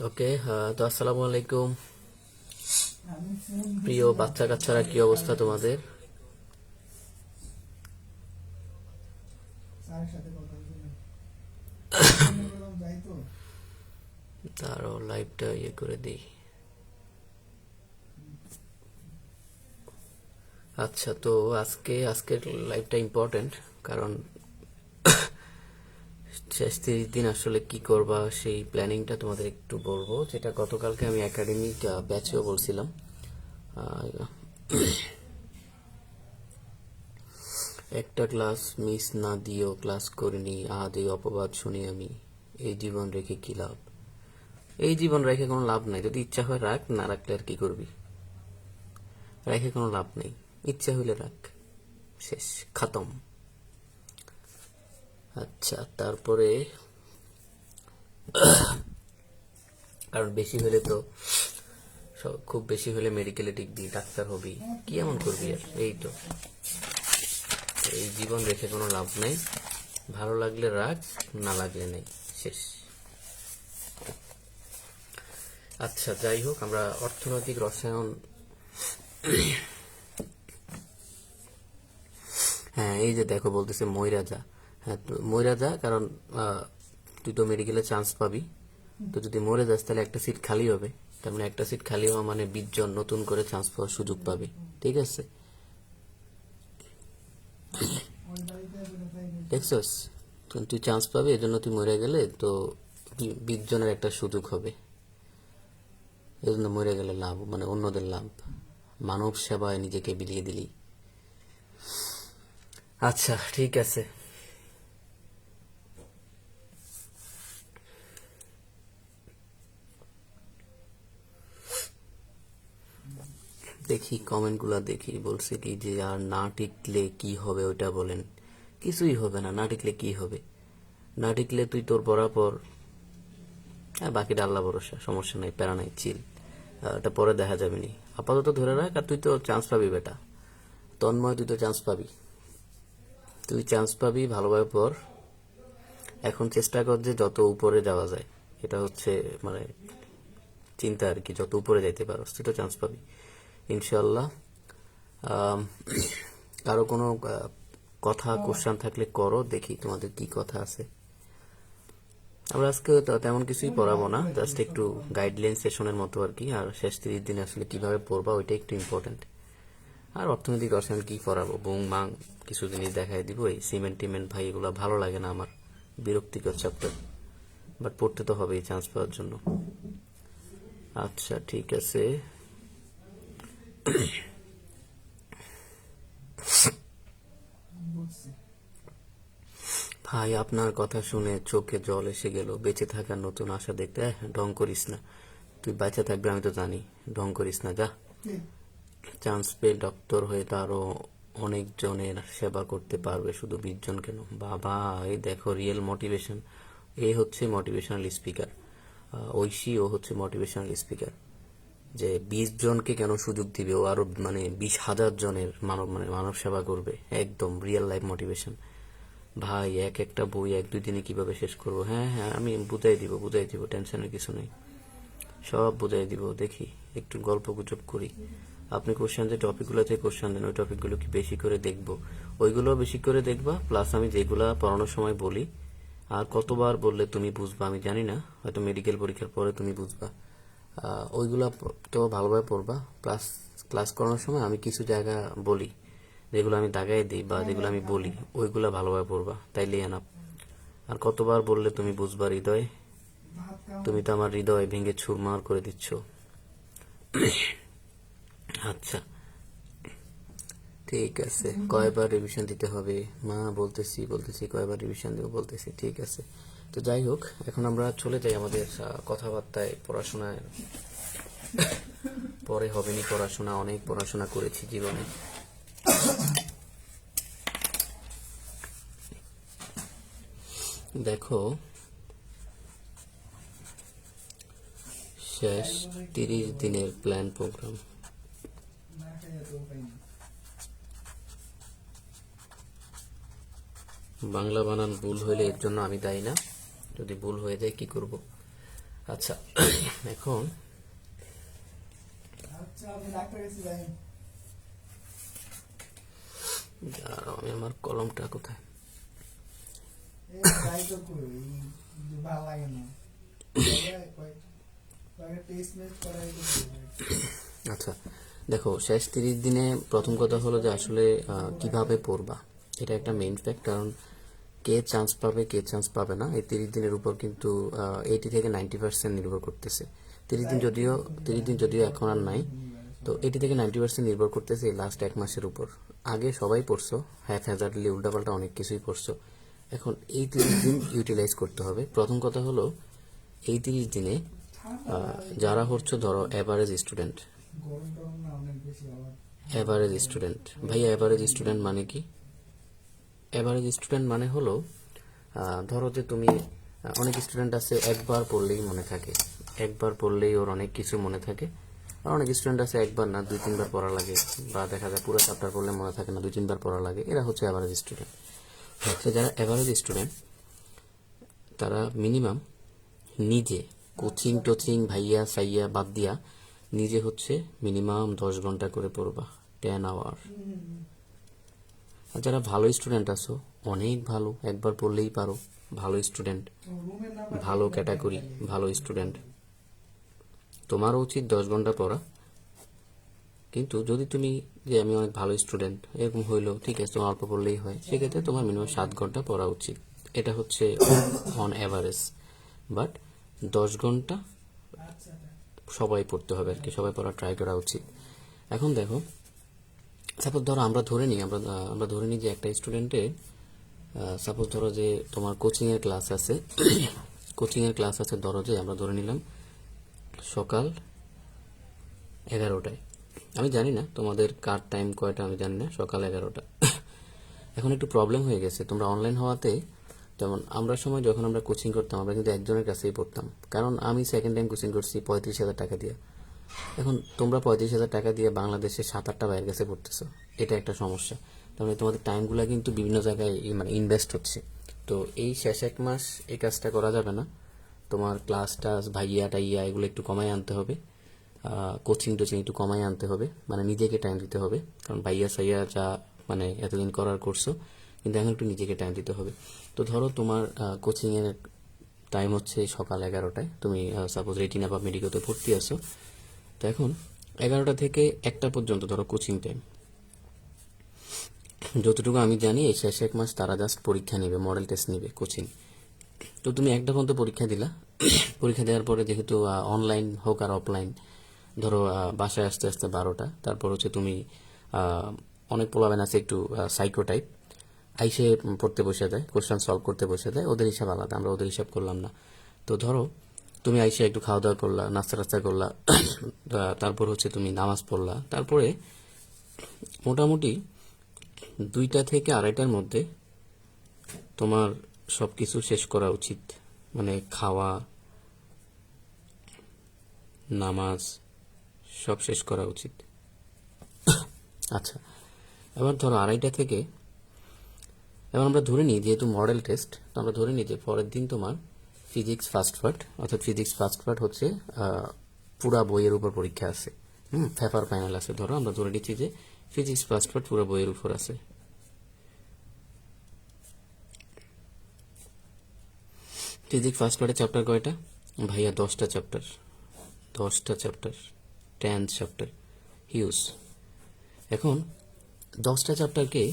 ওকে, তো আসসালামু আলাইকুম প্রিয় বাচ্চা কাচ্চারা, কি অবস্থা তোমাদের? তারও লাইভটা ইয়ে করে দিই। আচ্ছা, তো আজকের লাইভটা ইম্পর্টেন্ট, কারণ শেষ 30 দিন আসলে কি করবা সেই প্ল্যানিংটা তোমাদের একটু বলবো, যেটা গতকালকে আমি একাডেমিক ব্যাচেও বলছিলাম। একটা ক্লাস মিস না দিয়েও ক্লাস করিনি, আদে অপবাদ শুনি আমি। এই জীবন রেখে কি লাভ? এই জীবন রেখে কোনো লাভ নাই। যদি ইচ্ছা হয় রাখ, না রাখলে আর কি করবি? রেখে কোনো লাভ নেই। ইচ্ছা হইলে রাখ, শেষ, খতম। আচ্ছা, তারপরে কারণ বেশি হলে তো খুব বেশি হলে মেডিকেলে টিকবি, ডাক্তার হবি, কি এমন করবি আর? এই তো, এই জীবন রেখে কোনো লাভ নেই। ভালো লাগলে রাখ, না লাগলে নেই, শেষ। আচ্ছা, যাই হোক, আমরা অর্থনৈতিক রসায়ন, হ্যাঁ এই যে দেখো বলতেছে মইরা যা। হ্যাঁ, মইরা যা, কারণ তুই তো মেডিকেলে চান্স পাবি। তো যদি মরে যাস তাহলে একটা সিট খালি হবে। তার মানে একটা সিট খালি হওয়া মানে 20 জন নতুন করে চান্স পাওয়ার সুযোগ পাবে। ঠিক আছে, দেখছস? তুই চান্স পাবি, এজন্য তুই মরে গেলে তো 20 জনের একটা সুযোগ হবে। এজন্য মরে গেলে লাভ, মানে অন্যদের লাভ। মানব সেবায় নিজেকে বিলিয়ে দিলি। আচ্ছা, ঠিক আছে। দেখি কমেন্টগুলা দেখি, বলছে কি যে আর না টিকলে কি হবে ওইটা বলেন। কিছুই হবে না, না টিকলে কি হবে? না টিকলে তুই তোর বরাবর, হ্যাঁ বাকিটা আল্লাহ ভরসা, সমস্যা নাই, প্যারা নাই, চিল। এটা পরে দেখা যাবে নি, আপাতত ধরে রাখ। আর তুই তো চান্স পাবি বেটা, তন্ময়, তুই তো চান্স পাবি। তুই চান্স পাবি, ভালোভাবে পর। এখন চেষ্টা কর যে যত উপরে যাওয়া যায়, এটা হচ্ছে মানে চিন্তা আর কি। যত উপরে যাইতে পারো তুই তো চান্স পাবি ইনশাল্লাহ। কারো কোনো কথা কোশ্চেন থাকলে করো, দেখি তোমাদের কি কথা আছে। আমরা আজকে তেমন কিছুই পড়াবো না, জাস্ট একটু গাইডলাইন সেশনের মতো আর কি। আর শেষ 30 দিন আসলে কিভাবে পড়বা ওইটা একটু ইম্পর্টেন্ট। আর অর্থনৈতিক রসায়ন কি পড়াবো, বুং মাং কিছু জিনিস দেখাই দিব। এই সিমেন্ট টিমেন্ট ভাই এগুলো ভালো লাগে না আমার, বিরক্তিকর চ্যাপ্টার, বাট পড়তে তো হবেই চান্স পাওয়ার জন্য। আচ্ছা, ঠিক আছে। ভাই, আপনার কথা শুনে চোখে জল এসে গেল। বেঁচে থাকার নতুন আশা দেখতে। ঢং করিস না, তুই বেঁচে থাকবে আমি তো জানি। ঢং করিস না, যা। চান্স পেয়ে ডক্টর হয়ে তারও অনেক জনের সেবা করতে পারবে, শুধু 20 জন কেন? বাবা, এই দেখো রিয়েল মোটিভেশন। এই হচ্ছে মোটিভেশনাল স্পিকার। ঐশী, ও হচ্ছে মোটিভেশনাল স্পিকার। যে 20 জনকে কেন সুযোগ দিবে, ও আরো মানে 20,000 জনের মানব সেবা করবে। একদম রিয়েল লাইফ মোটিভেশন। ভাই, একটা বই 1-2 দিনে কিভাবে শেষ করবো? হ্যাঁ হ্যাঁ, আমি বুঝাই দিব, টেনশনের কিছু নেই, সব বুঝাই দিব। দেখি একটু গল্প গুজব করি। আপনি কোশ্চেন যে টপিকগুলোতে কোশ্চেন দেন, ওই টপিকগুলো কি বেশি করে দেখবো? ওইগুলো বেশি করে দেখবা, প্লাস আমি যেগুলা পড়ানোর সময় বলি। আর কতবার বললে তুমি বুঝবা আমি জানি না, হয়তো মেডিকেল পরীক্ষার পরে তুমি বুঝবা। ওইগুলা তো ভালোভাবে পড়বা। প্লাস ক্লাস করানোর সময় আমি কিছু জায়গা বলি, যেগুলো আমি দাগাই দিই বা যেগুলো আমি বলি ওইগুলো ভালোভাবে পড়বা, তাইলেই এনাফ। আর কতবার বললে তুমি বুঝবা হৃদয়? তুমি তো আমার হৃদয় ভেঙে চুরমার করে দিচ্ছ। আচ্ছা ঠিক আছে, কয়বার রিভিশন দিতে হবে? মা বলতেছি বলতেছি কয়বার রিভিশন দেবো বলতেছি, ঠিক আছে। তো যাই হোক, এখন আমরা চলে যাই আমাদের কথাবার্তায়। পড়াশোনায় পরে হবে নি পড়াশোনা, অনেক পড়াশোনা করেছি জীবনে। দেখো, শেষ 30 দিনের প্ল্যান প্রোগ্রাম। বাংলা বানান ভুল হইলে এর জন্য আমি দায়ী না, যদি ভুল হয়ে যায় কি করব। আচ্ছা এখন দাঁড়াও, আমি আমার কলমটা কোথায়? আচ্ছা দেখো, শেষ 30 দিনে প্রথম কথা হলো যে আসলে কিভাবে পড়বা, এটা একটা মেইন ফ্যাক্ট। কারণ কে চান্স পাবে কে চান্স পাবে না, এই 30 দিনের উপর কিন্তু 80 থেকে 90% নির্ভর করতেছে। 30 দিন যদিও এখন আর নাই, তো 80 থেকে 90% নির্ভর করতেছে এই লাস্ট এক মাসের উপর। আগে সবাই পড়ছো হ্যাজার্ডলি, উল্টাপাল্টা অনেক কিছুই পড়ছো। এখন এই 30 দিন ইউটিলাইজ করতে হবে। প্রথম কথা হলো এই 30 দিনে যারা হচ্ছে ধরো অ্যাভারেজ স্টুডেন্ট, অ্যাভারেজ স্টুডেন্ট ভাইয়া, অ্যাভারেজ স্টুডেন্ট মানে কি? অ্যাভারেজ স্টুডেন্ট মানে হলো ধরো যে তুমি, অনেক স্টুডেন্ট আছে একবার পড়লেই মনে থাকে, একবার পড়লেই ওর অনেক কিছু মনে থাকে। আর অনেক স্টুডেন্ট আছে একবার না 2-3 বার পড়া লাগে, বা দেখা যায় পুরো চ্যাপ্টার পড়লে মনে থাকে না, 2-3 বার পড়া লাগে। এরা হচ্ছে অ্যাভারেজ স্টুডেন্ট। যারা অ্যাভারেজ স্টুডেন্ট তারা মিনিমাম নিজে কোচিং টোচিং ভাইয়া সাইয়া বাদ দিয়া নিজে হচ্ছে মিনিমাম 10 ঘন্টা করে পড়বা, 10 আওয়ার। আর যারা ভালো স্টুডেন্ট আছো, অনেক ভালো, একবার পড়লেই পারো, ভালো স্টুডেন্ট, ভালো ক্যাটাগরি, ভালো স্টুডেন্ট, তোমারও উচিত 10 ঘন্টা পড়া। কিন্তু যদি তুমি যে আমি অনেক ভালো স্টুডেন্ট এরকম হইলো, ঠিক আছে, তোমার অল্প পড়লেই হয়, সেক্ষেত্রে তোমার মিনিমাম 7 ঘন্টা পড়া উচিত। এটা হচ্ছে অন অ্যাভারেজ। বাট 10 ঘন্টা সবাই পড়তে হবে আর কি, সবাই পড়া ট্রাই করা উচিত। এখন দেখো, সাপোজ ধরো আমরা ধরে নিই যে একটা স্টুডেন্টে, সাপোজ ধরো যে তোমার কোচিংয়ের ক্লাস আছে, কোচিংয়ের ক্লাস আছে ধরো যে আমরা ধরে নিলাম সকাল 11টায়। আমি জানি না তোমাদের কার টাইম কয়টা, আমি জানি না, সকাল 11টা। এখন একটু প্রবলেম হয়ে গেছে, তোমরা অনলাইন হওয়াতে, যেমন আমরা সময় যখন আমরা কোচিং করতাম আমরা কিন্তু একজনের কাছেই পড়তাম। কারণ আমি সেকেন্ড টাইম কোচিং করছি 35,000 টাকা দিয়ে। এখন তোমরা 35,000 টাকা দিয়ে বাংলাদেশে 7-8টা ভাইয়ের কাছে পড়তেছো, এটা একটা সমস্যা। তাহলে তোমাদের টাইমগুলো কিন্তু বিভিন্ন জায়গায় মানে ইনভেস্ট হচ্ছে। তো এই শেষ এক মাস এই কাজটা করা যাবে না। তোমার ক্লাস টাস ভাইয়া টাইয়া এগুলো একটু কমাই আনতে হবে, কোচিং টোচিং একটু কমাই আনতে হবে, মানে নিজেকে টাইম দিতে হবে। কারণ ভাইয়া সাইয়া যা মানে এতদিন করার করছো, কিন্তু এখন একটু নিজেকে টাইম দিতে হবে। তো ধরো তোমার কোচিংয়ের টাইম হচ্ছে সকাল 11টায়, তুমি সাপোজ রেটিনা বা মেডিকেলতে ভর্তি আছো। তো এখন 11টা থেকে 1টা পর্যন্ত ধরো কোচিং টাইম। যতটুকু আমি জানি এই শেষ এক মাস তারা জাস্ট পরীক্ষা নেবে, মডেল টেস্ট নেবে কোচিং। তো তুমি 1টা পর্যন্ত পরীক্ষা দিলা, পরীক্ষা দেওয়ার পরে যেহেতু অনলাইন হোক আর অফলাইন, ধরো বাসায় আসতে আসতে 12টা, তারপর হচ্ছে তুমি অনেক পোলাবেন আছে একটু সাইকো টাইপ, আইসে পড়তে বসে দেয়, কোশ্চেন সলভ করতে বসে দেয়, ওদের হিসাব আলাদা, আমরা ওদের হিসাব করলাম না। তো ধরো তুমি আইসে একটু খাওয়া দাওয়া করলা, নাস্তা টাস্তা করলা, তারপর হচ্ছে তুমি নামাজ পড়লা, তারপরে মোটামুটি 2টা থেকে 2:30টার মধ্যে তোমার সবকিছু শেষ করা উচিত, মানে খাওয়া নামাজ সব শেষ করা উচিত। আচ্ছা, এবার ধরো 2:30টা থেকে, এবার আমরা ধরে নিই যেহেতু মডেল টেস্ট, তো আমরা ধরে নিই যে পরের দিন তোমার ফিজিক্স ফার্স্ট পার্ট, অর্থাৎ ফিজিক্স ফার্স্ট পার্ট হচ্ছে পুরা বইয়ের উপর পরীক্ষা আছে, পেপার প্যানেল আছে। ধরো আমরা ধরে নিচ্ছি যে ফিজিক্স ফার্স্ট পার্ট পুরো বইয়ের উপর আছে। ফিজিক্স ফার্স্ট পার্টের চ্যাপ্টার কয়টা ভাইয়া? 10টা চ্যাপ্টার, 10টা চ্যাপ্টার, 10 চ্যাপ্টার, হিউজ। এখন 10টা চ্যাপ্টারকে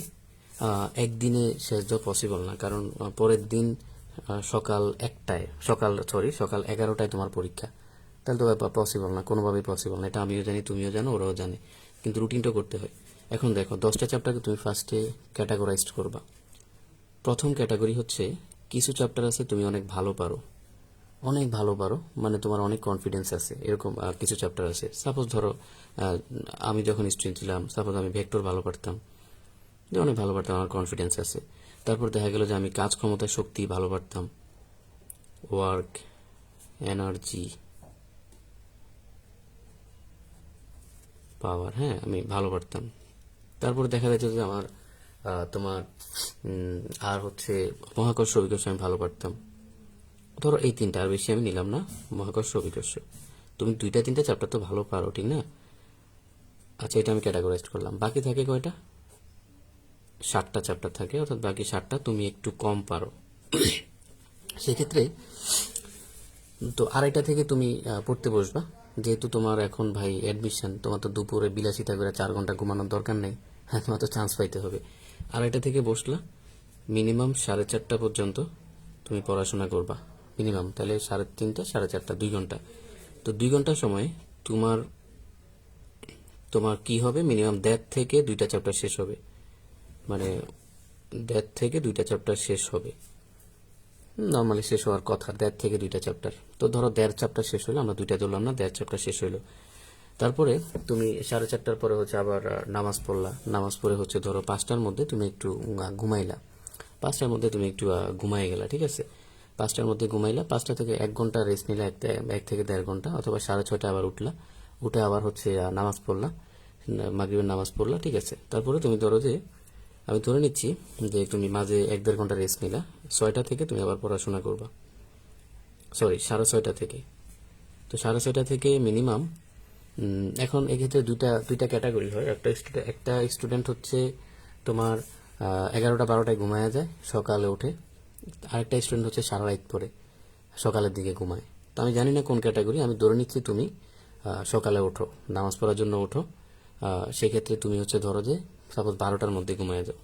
একদিনে শেষ দেওয়া পসিবল না, কারণ পরের দিন সকাল 11টায় তোমার পরীক্ষা। তাহলে তো ব্যাপার পসিবল না, কোনোভাবেই পসিবল না। এটা আমিও জানি, তুমিও জানো, ওরাও জানে, কিন্তু রুটিনটা করতে হয়। এখন দেখো, 10টা চ্যাপ্টারকে তুমি ফার্স্টে ক্যাটাগরাইজড করবা। প্রথম ক্যাটাগরি হচ্ছে, কিছু চ্যাপ্টার আছে তুমি অনেক ভালো পারো, মানে তোমার অনেক কনফিডেন্স আছে, এরকম কিছু চ্যাপ্টার আছে। সাপোজ ধরো, আমি যখন স্টুডেন্ট ছিলাম, সাপোজ আমি ভেক্টর ভালো পারতাম, অনেক ভালো পারতাম, আমার কনফিডেন্স আছে। তারপর দেখা গেল যে আমি কাজ ক্ষমতা শক্তি ভালো পারতাম, ওয়ার্ক এনার্জি পাওয়ার, হ্যাঁ আমি ভালো পারতাম। তারপরে দেখা যাচ্ছে যে আমার তোমার আর হচ্ছে মহাকর্ষ অভিকর্ষ আমি ভালো পারতাম। ধরো এই তিনটা, আর বেশি আমি নিলাম না, মহাকর্ষ অভিকর্ষ। তুমি 2-3টা চ্যাপ্টার তো ভালো পারো, ঠিক না? আচ্ছা, এটা আমি ক্যাটাগরাইজ করলাম। বাকি থাকে কয়টা? 7টা চ্যাপ্টার থাকে, অর্থাৎ বাকি 7টা তুমি একটু কম পারো। সেক্ষেত্রে তো আড়াইটা থেকে তুমি পড়তে বসবা। যেহেতু তোমার এখন ভাই অ্যাডমিশন, তোমার তো দুপুরে বিলাসিতা করে 4 ঘন্টা ঘুমানোর দরকার নেই, হ্যাঁ তোমার তো চান্স পাইতে হবে। আড়াইটা থেকে বসলা, মিনিমাম 4:30 পর্যন্ত তুমি পড়াশোনা করবা মিনিমাম। তাহলে 3:30, 4:30, 2 ঘন্টা। তো 2 ঘন্টার সময় তোমার তোমার কি হবে, মিনিমাম 1.5 থেকে 2টা চ্যাপ্টার শেষ হবে, মানে 1.5 থেকে 2টা চ্যাপ্টার শেষ হবে। নর্মালি শেষ হওয়ার কথা 1.5 থেকে 2টা চ্যাপ্টার। তো ধরো 1.5 চ্যাপ্টার শেষ হলো, আমরা 2টা ধরলাম না, 1.5 চ্যাপ্টার শেষ হলো। তারপরে তুমি 4:30 পরে হচ্ছে আবার নামাজ পড়লা। নামাজ পড়ে হচ্ছে ধরো 5টার মধ্যে তুমি একটু ঘুমাইলা। 5টার মধ্যে তুমি একটু ঘুমাই গেলা, ঠিক আছে? 5টার মধ্যে ঘুমাইলা, 5টা থেকে 1 ঘন্টা রেস্ট নিলা, 1 থেকে 1.5 ঘন্টা, অথবা 6:30 আবার উঠলা, উঠে আবার হচ্ছে নামাজ পড়লা, মাগরিবের নামাজ পড়লা, ঠিক আছে? তারপরে তুমি ধরো যে, আমি ধরে নিচ্ছি যে তুমি মাঝে 1-1.5 ঘন্টা রেস্ট নিলা, 6টা থেকে তুমি আবার পড়াশোনা করবা, সরি 6:30 থেকে। তো 6:30 থেকে মিনিমাম, এখন এক্ষেত্রে দুইটা ক্যাটাগরি হয়। একটা স্টুডেন্ট হচ্ছে তোমার 11টা-12টায় ঘুমায়া যায়, সকালে ওঠে। আরেকটা স্টুডেন্ট হচ্ছে সারা রাত পড়ে, সকালের দিকে ঘুমায়। তো আমি জানি না কোন ক্যাটাগরি, আমি ধরে নিচ্ছি তুমি সকালে ওঠো, নামাজ পড়ার জন্য ওঠো। সেক্ষেত্রে তুমি হচ্ছে ধরো যে সাপোজ 12টার মধ্যে ঘুমায় যাও।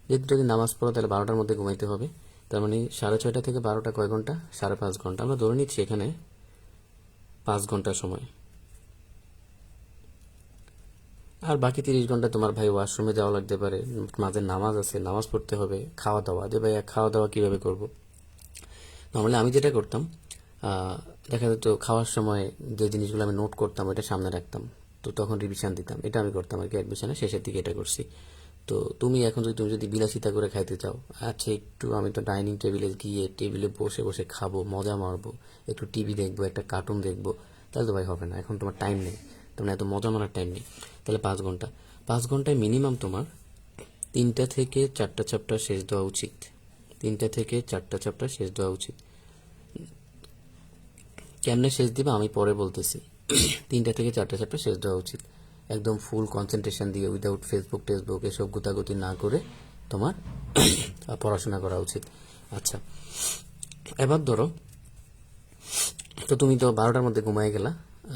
যেহেতু যদি নামাজ পড়ো তাহলে 12টার মধ্যে ঘুমাইতে হবে। তার মানে 6:30 থেকে 12টা কয় ঘন্টা? 5.5 ঘন্টা। আমরা ধরে নিচ্ছি এখানে 5 ঘন্টা সময়। আর বাকি 30 ঘন্টা তোমার ভাই ওয়াশরুমে যাওয়া লাগতে পারে, মাঝে নামাজ আছে, নামাজ পড়তে হবে, খাওয়া দাওয়া, যে ভাই খাওয়া দাওয়া কিভাবে করব? নর্মালি আমি যেটা করতাম, দেখা যেত খাওয়ার সময় যে জিনিসগুলো আমি নোট করতাম ওইটা সামনে রাখতাম, তো তখন রিভিশন দিতাম। এটা আমি করতাম আর কি, অ্যাডমিশনের শেষের দিকে এটা করছি। তো তুমি এখন তুমি যদি বিলাসিতা করে খাইতে চাও, আচ্ছা একটু আমি তো ডাইনিং টেবিলে গিয়ে টেবিলে বসে বসে খাবো, মজা মারবো, একটু টিভি দেখবো, একটা কার্টুন দেখবো, তাহলে তো ভাই হবে না। এখন তোমার টাইম নেই, তোমার এত মজা মারার টাইম নেই। তাহলে 5 ঘন্টা, 5 ঘন্টায় মিনিমাম তোমার 3টা থেকে 4টা চ্যাপ্টার শেষ দেওয়া উচিত। 3টা থেকে 4টা চ্যাপ্টার শেষ দেওয়া উচিত। কেমনে শেষ দিবা আমি পরে বলতেছি। 3টা থেকে 4টা চ্যাপ্টার শেষ দেওয়া উচিত, একদম ফুল কনসেন্ট্রেশন দিয়ে, উইদাউট ফেসবুক টেসবুক এসব গুতাগুতি না করে তোমার পড়াশোনা করা উচিত। আচ্ছা, এবার ধরো, তো তুমি তো 12টার মধ্যে ঘুমাই গেলা।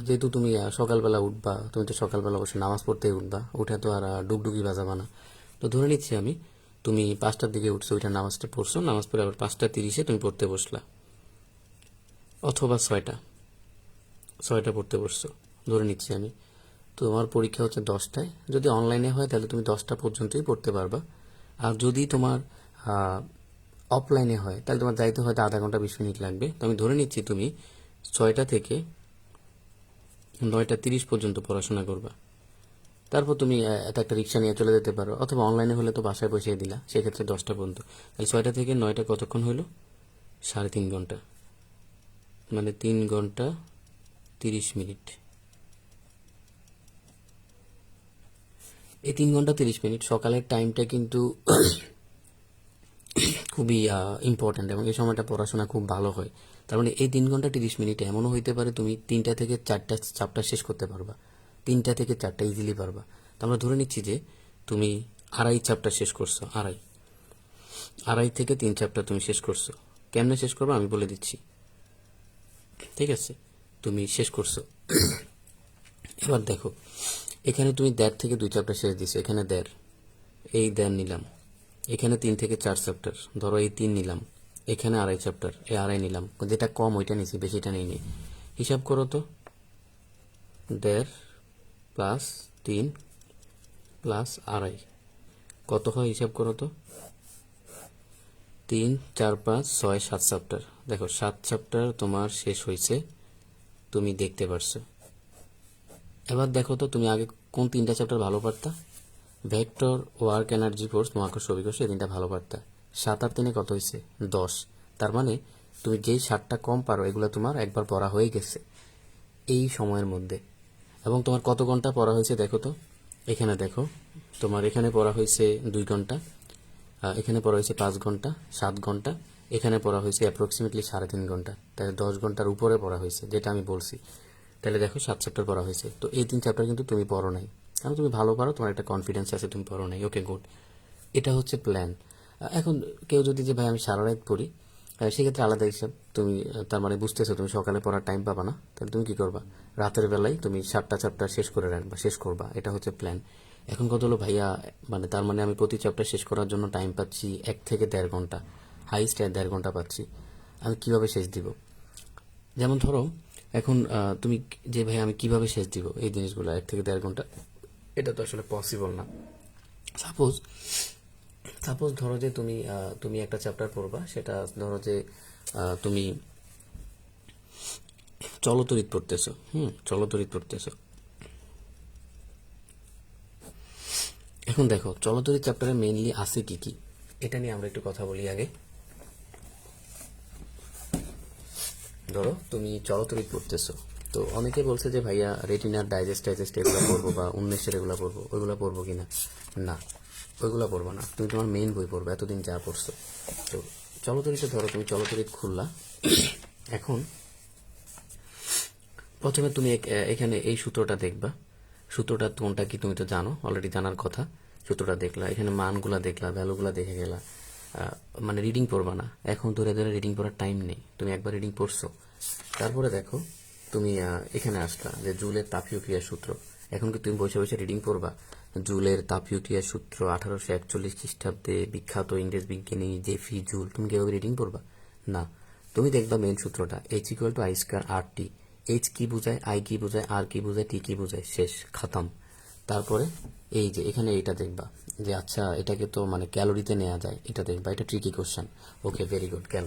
যেহেতু তুমি সকালবেলা উঠবা, তুমি তো সকালবেলা অবশ্যই নামাজ পড়তে উঠবা, উঠে তো আর ডুগডুগি বাজাবা না। তো ধরে নিচ্ছি আমি, তুমি 5টার দিকে উঠছো, ওইটা নামাজটা পড়ছো, নামাজ পড়ে আবার 5:30 তুমি পড়তে বসলা, অথবা 6টা পড়তে বসছো, ধরে নিচ্ছি আমি। তোমার পরীক্ষা হচ্ছে 10টায়, যদি অনলাইনে হয় তাহলে তুমি 10টা পর্যন্তই পড়তে পারবা। আর যদি তোমার অফলাইনে হয় তাহলে তোমার যাইতে হয়তো আধা ঘন্টা 20 মিনিট লাগবে। তো আমি ধরে নিচ্ছি তুমি 6টা থেকে 9:30 পর্যন্ত পড়াশোনা করবা। তারপর তুমি একটা রিক্সা নিয়ে চলে যেতে পারো, অথবা অনলাইনে হলে তো বাসায় বসিয়ে দিলা, সেক্ষেত্রে 10টা পর্যন্ত। তাহলে 6টা থেকে 9টা কতক্ষণ হলো? 3.5 ঘন্টা, মানে 3 ঘন্টা 30 মিনিট। এই 3 ঘন্টা 30 মিনিট সকালের টাইমটা কিন্তু খুবই ইম্পর্ট্যান্ট, এবং এই সময়টা পড়াশোনা খুব ভালো হয়। তার মানে এই 3 ঘন্টা 30 মিনিটে এমনও হইতে পারে তুমি 3টা থেকে 4টা চ্যাপ্টার শেষ করতে পারবা, 3টা থেকে 4টা ইজিলি পারবা। তো আমরা ধরে নিচ্ছি যে তুমি 2.5 চ্যাপ্টার শেষ করছো, আড়াই থেকে 3 চ্যাপ্টার তুমি শেষ করছো। কেমনে শেষ করবা আমি বলে দিচ্ছি, ঠিক আছে? তুমি শেষ করছো। এবার দেখো, এখানে তুমি 1.5 থেকে 2 চ্যাপ্টার শেষ দিছো, এখানে 1.5, এই 1.5 নিলাম। এখানে 3 থেকে 4 চ্যাপ্টার, ধরো এই 3 নিলাম। এখানে 2.5 চ্যাপ্টার, এই 2.5 নিলাম, যেটা কম ওইটা নিছি, বেশিটা নিইনি। হিসাব করো তো, 1.5 প্লাস 3 প্লাস 2.5 কত হয়, হিসাব করো তো। 3, 4, 5, 6, 7 চ্যাপ্টার। দেখো 7 চ্যাপ্টার তোমার শেষ হয়েছে, তুমি দেখতে পারছো। এবার দেখো তো তুমি আগে কোন 3টা চ্যাপ্টার ভালো পারতা। ভেক্টর, ওয়ার্ক এনার্জি ফোর্স, মহাকর্ষ অভিকর্ষ, এই 3টা ভালো পারতা। 7 আর 3 কত হয়েছে, 10। তার মানে তুমি যেই 7টা কম পারো এগুলো তোমার একবার পড়া হয়ে গেছে এই সময়ের মধ্যে। এবং তোমার কত ঘন্টা পড়া হয়েছে দেখো তো, এখানে দেখো তোমার এখানে পড়া হয়েছে 2 ঘন্টা, এখানে পড়া হয়েছে 5 ঘন্টা, 7 ঘন্টা, এখানে পড়া হয়েছে অ্যাপ্রক্সিমেটলি 3.5 ঘন্টা। তাহলে 10 ঘন্টার উপরে পড়া হয়েছে, যেটা আমি বলছি। তাহলে দেখো 7 চ্যাপ্টার পড়া হয়েছে। তো এই 3 চ্যাপ্টার কিন্তু তুমি পড়ো নাই, কারণ তুমি ভালো পারো, তোমার একটা কনফিডেন্স আছে, তুমি পড়ো নাই। ওকে, গুড। এটা হচ্ছে প্ল্যান। এখন কেউ যদি যে ভাই আমি সারা রাত পড়ি, সেক্ষেত্রে আলাদা হিসাব। তুমি তার মানে বুঝতেছো তুমি সকালে পড়ার টাইম পাবা না, তাহলে তুমি কি করবা, রাতের বেলায় তুমি 7টা চ্যাপ্টার শেষ করে রাখবা, শেষ করবা। এটা হচ্ছে প্ল্যান। এখন কত হলো ভাইয়া, মানে তার মানে আমি প্রতি চ্যাপ্টার শেষ করার জন্য টাইম পাচ্ছি 1 থেকে 1.5 ঘন্টা, হাইস্ট 1.5 ঘন্টা পাচ্ছি। আমি কিভাবে শেষ দিব? যেমন ধরো এখন তুমি যে ভাই আমি কিভাবে শেষ দিব এই জিনিসগুলো 1 থেকে 1.5 ঘন্টা, এটা তো আসলে পসিবল না। সাপোজ সাপোজ ধরো যে তুমি একটা চ্যাপ্টার পড়বা, সেটা ধরো যে তুমি চলতরিৎ পড়তেছো, চলতরিৎ পড়তেছো। এখন দেখো চলতরিৎ চ্যাপ্টারে মেইনলি আছে কি কি, এটা নিয়ে আমরা একটু কথা বলি আগে। ধরো তুমি চলতরিৎ পড়তেছো, তো অনেকে বলছে যে ভাইয়া রেটিনার ডাইজেস্ট এগুলো পড়বো বা 19-এর এগুলো পড়বো, ওইগুলো পড়বো কিনা। না, ওইগুলো পড়বো না, তুমি তোমার মেইন বই পড়বে, এতদিন যা পড়ছো। তো চলতরিতে ধরো তুমি চলতরিৎ খুললা। এখন প্রথমে তুমি এখানে এই সূত্রটা দেখবা। সূত্রটা কোনটা কি তুমি তো জানো, অলরেডি জানার কথা। সূত্রটা দেখলা, এখানে মানগুলা দেখলা, ভ্যালুগুলা দেখে গেলা, মানে রিডিং পড়বা না। এখন ধরে ধরে রিডিং পড়ার টাইম নেই, তুমি একবার রিডিং পড়ছো। তারপরে দেখো তুমি এখানে আসলা যে জুলের তাপীয় ক্রিয়ার সূত্র। এখন কি তুমি বসে বসে রিডিং পড়বা? জুলের তাপীয় ক্রিয়ার সূত্র 1841 খ্রিস্টাব্দে বিখ্যাত ইংরেজ বিজ্ঞানী জেফি জুল, তুমি কিভাবে রিডিং পড়বা? না, তুমি দেখবা মেন সূত্রটা H=I²RT। এইচ কি বোঝায়, আই কি বোঝায়, আর কি বোঝায়, টি কি বোঝায়, শেষ, খাতাম। তারপরে এই যে এখানে এইটা দেখবা যে আচ্ছা এটাকে তো মানে ক্যালোরিতে নেওয়া যায়, এটা দেখবা, এটা ট্রিকি কোশ্চেন। ওকে, ভেরি গুড, গেল।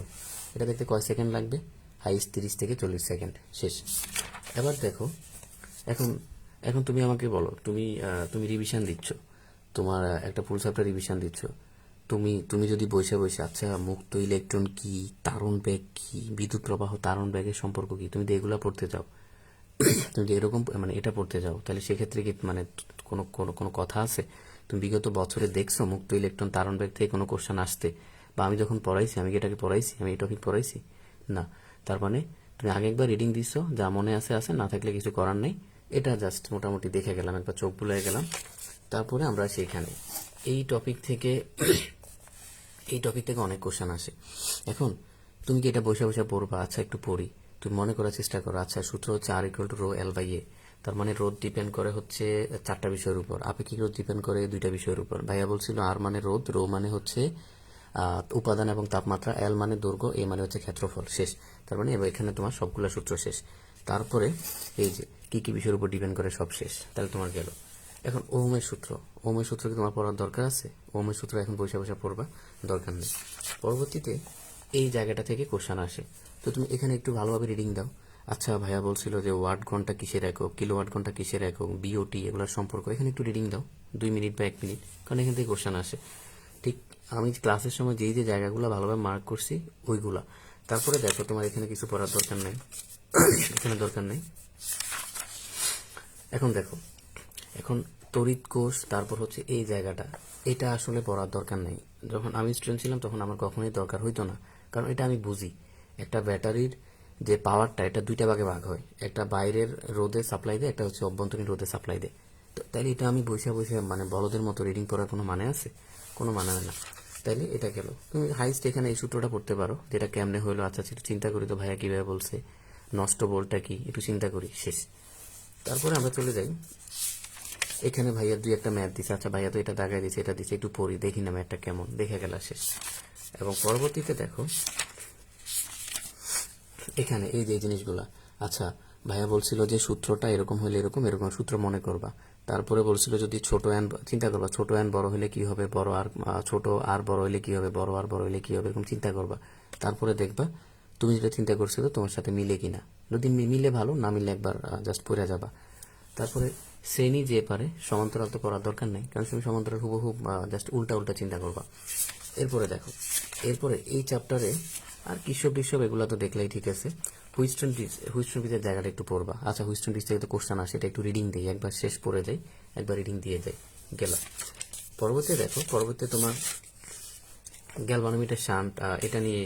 এটা দেখতে কয় সেকেন্ড লাগবে? হাইস্ট 30 থেকে 40 সেকেন্ড, শেষ। এবার দেখো এখন এখন তুমি আমাকে বলো, তুমি রিভিশন দিচ্ছ, তোমার একটা ফুল চ্যাপ্টার রিভিশন দিচ্ছ। তুমি যদি বসে বসে আচ্ছা মুক্ত ইলেকট্রন কি, তারণ বেগ কি, বিদ্যুৎ প্রবাহ, তারণ বেগের সম্পর্ক কি, তুমি যদি এগুলো পড়তে যাও, তুমি যদি এরকম মানে এটা পড়তে যাও, তাহলে সেক্ষেত্রে কি মানে কোনো কোনো কোনো কথা আছে? তুমি বিগত বছরে দেখছো মুক্ত ইলেকট্রন তারণ বেগ থেকে কোনো কোশ্চেন আসতে? বা আমি যখন পড়াইছি, আমি কি এটাকে পড়াইছি, আমি এই টপিক পড়াইছি? না। তার মানে তুমি আগে একবার রিডিং দিছো, যা মনে আছে আছে, না থাকলে কিছু করার নেই। এটা জাস্ট মোটামুটি দেখে গেলাম, একবার চোখ বুলিয়ে গেলাম। তারপরে আমরা সেখানে এই টপিক থেকে এই টপিক থেকে অনেক কোশ্চেন আসে। এখন তুমি কি এটা বসে বসে পড়বা? আচ্ছা একটু পড়ি। তুমি মনে করার চেষ্টা করো, আচ্ছা সূত্র হচ্ছে R=ρL/A। তার মানে রোধ ডিপেন্ড করে হচ্ছে 4টা বিষয়ের উপর, আপেক্ষিক রোধ ডিপেন্ড করে 2টা বিষয়ের উপর। ভাইয়া বলছিল আর মানে রোধ, রো মানে হচ্ছে উপাদান এবং তাপমাত্রা, এল মানে দৈর্ঘ্য, এ মানে হচ্ছে ক্ষেত্রফল, শেষ। তার মানে এবার এখানে তোমার সবগুলা সূত্র শেষ। তারপরে এই যে কি কি বিষয়ের উপর ডিপেন্ড করে, সব শেষ। তাহলে তোমার গেল। এখন ওহমের সূত্র, ওহমের সূত্র কি তোমার পড়ার দরকার আছে? ওহমের সূত্র এখন বসে বসে পড়বা, দরকার নেই। পরবর্তীতে এই জায়গাটা থেকে কোশ্চেন আসে, তো তুমি এখানে একটু ভালোভাবে রিডিং দাও। আচ্ছা ভাইয়া বলছিল যে ওয়াট ঘন্টা কিসের একক, কিলোওয়াট ঘন্টা কিসের একক, বিওটি, এগুলোর সম্পর্ক, এখানে একটু রিডিং দাও 2 মিনিট বা 1 মিনিট, কারণ এখান থেকে কোশ্চেন আসে। ঠিক আমি ক্লাসের সময় যেই যে জায়গাগুলো ভালোভাবে মার্ক করছি ওইগুলা। তারপরে দেখো তোমার এখানে কিছু পড়ার দরকার নেই, এখানে দরকার নেই। এখন দেখো, এখন তড়িৎ কোষ, তারপর হচ্ছে এই জায়গাটা, এটা আসলে পড়ার দরকার নেই। যখন আমি স্টুডেন্ট ছিলাম তখন আমার কখনোই দরকার হইতো না, কারণ এটা আমি বুঝি। একটা ব্যাটারির যে পাওয়ারটা, এটা 2টা ভাগে ভাগ হয়, একটা বাইরের রোদে সাপ্লাই দেয়, একটা হচ্ছে অভ্যন্তরীণ রোদে সাপ্লাই দেয়। তো তাইলে এটা আমি বসে বসে মানে বলদের মতো রিডিং করার কোনো মানে আছে? কোনো মানে হয় না। তাইলে এটা গেল। তুমি হাইস্ট এখানে এই সূত্রটা পড়তে পারো, যেটা কেমনে হইলো, আচ্ছা একটু চিন্তা করি তো ভাইয়া কিভাবে বলছে, নষ্ট বলটা কি একটু চিন্তা করি, শেষ। তারপরে আমরা চলে যাই এখানে ভাইয়া দুই একটা ম্যাথ দিছে, আচ্ছা ভাইয়া তো এটা দাগাই দিছে, এটা দিছে, একটু পড়ি দেখি না ম্যাথটা কেমন, দেখে গেল শেষ। এবং পরবর্তীতে দেখো এখানে এই যে জিনিসগুলা, আচ্ছা ভাইয়া বলছিল যে সূত্রটা এরকম হলে এরকম এরকম সূত্র মনে করবা, তারপরে বলছিল যদি ছোট এন চিন্তা করবা, ছোট এন বড় হলে কি হবে, বড় আর ছোট আর বড় হলে কি হবে, বড় আর বড় হলে কি হবে, এরকম চিন্তা করবা। তারপরে দেখবা তুমি যেটা চিন্তা করছো তোমার সাথে মিলে কিনা, যদি মিলে ভালো, না মিলে একবার জাস্ট পড়ে যাবা। তারপরে শ্রেণী যে পারে সমান্তরাল তো করার দরকার নেই, কারণ তুমি সমান্তরাল হুবহুব জাস্ট উল্টা উল্টা চিন্তা করবা। এরপরে দেখো, এরপরে এই চ্যাপ্টারে আর কিসব টিসব এগুলো তো দেখলেই ঠিক আছে। হুইস্টন ব্রিজের জায়গাটা একটু পড়বা। আচ্ছা হুইস্টন ব্রিজ থেকে তো কোশ্চেন আসে, এটা একটু রিডিং দিই, একবার শেষ পড়ে যাই, একবার রিডিং দিয়ে যাই, গেল। পরবর্তীতে দেখো, পরবর্তীতে তোমার গ্যালভানোমিটার শান্ট, এটা নিয়ে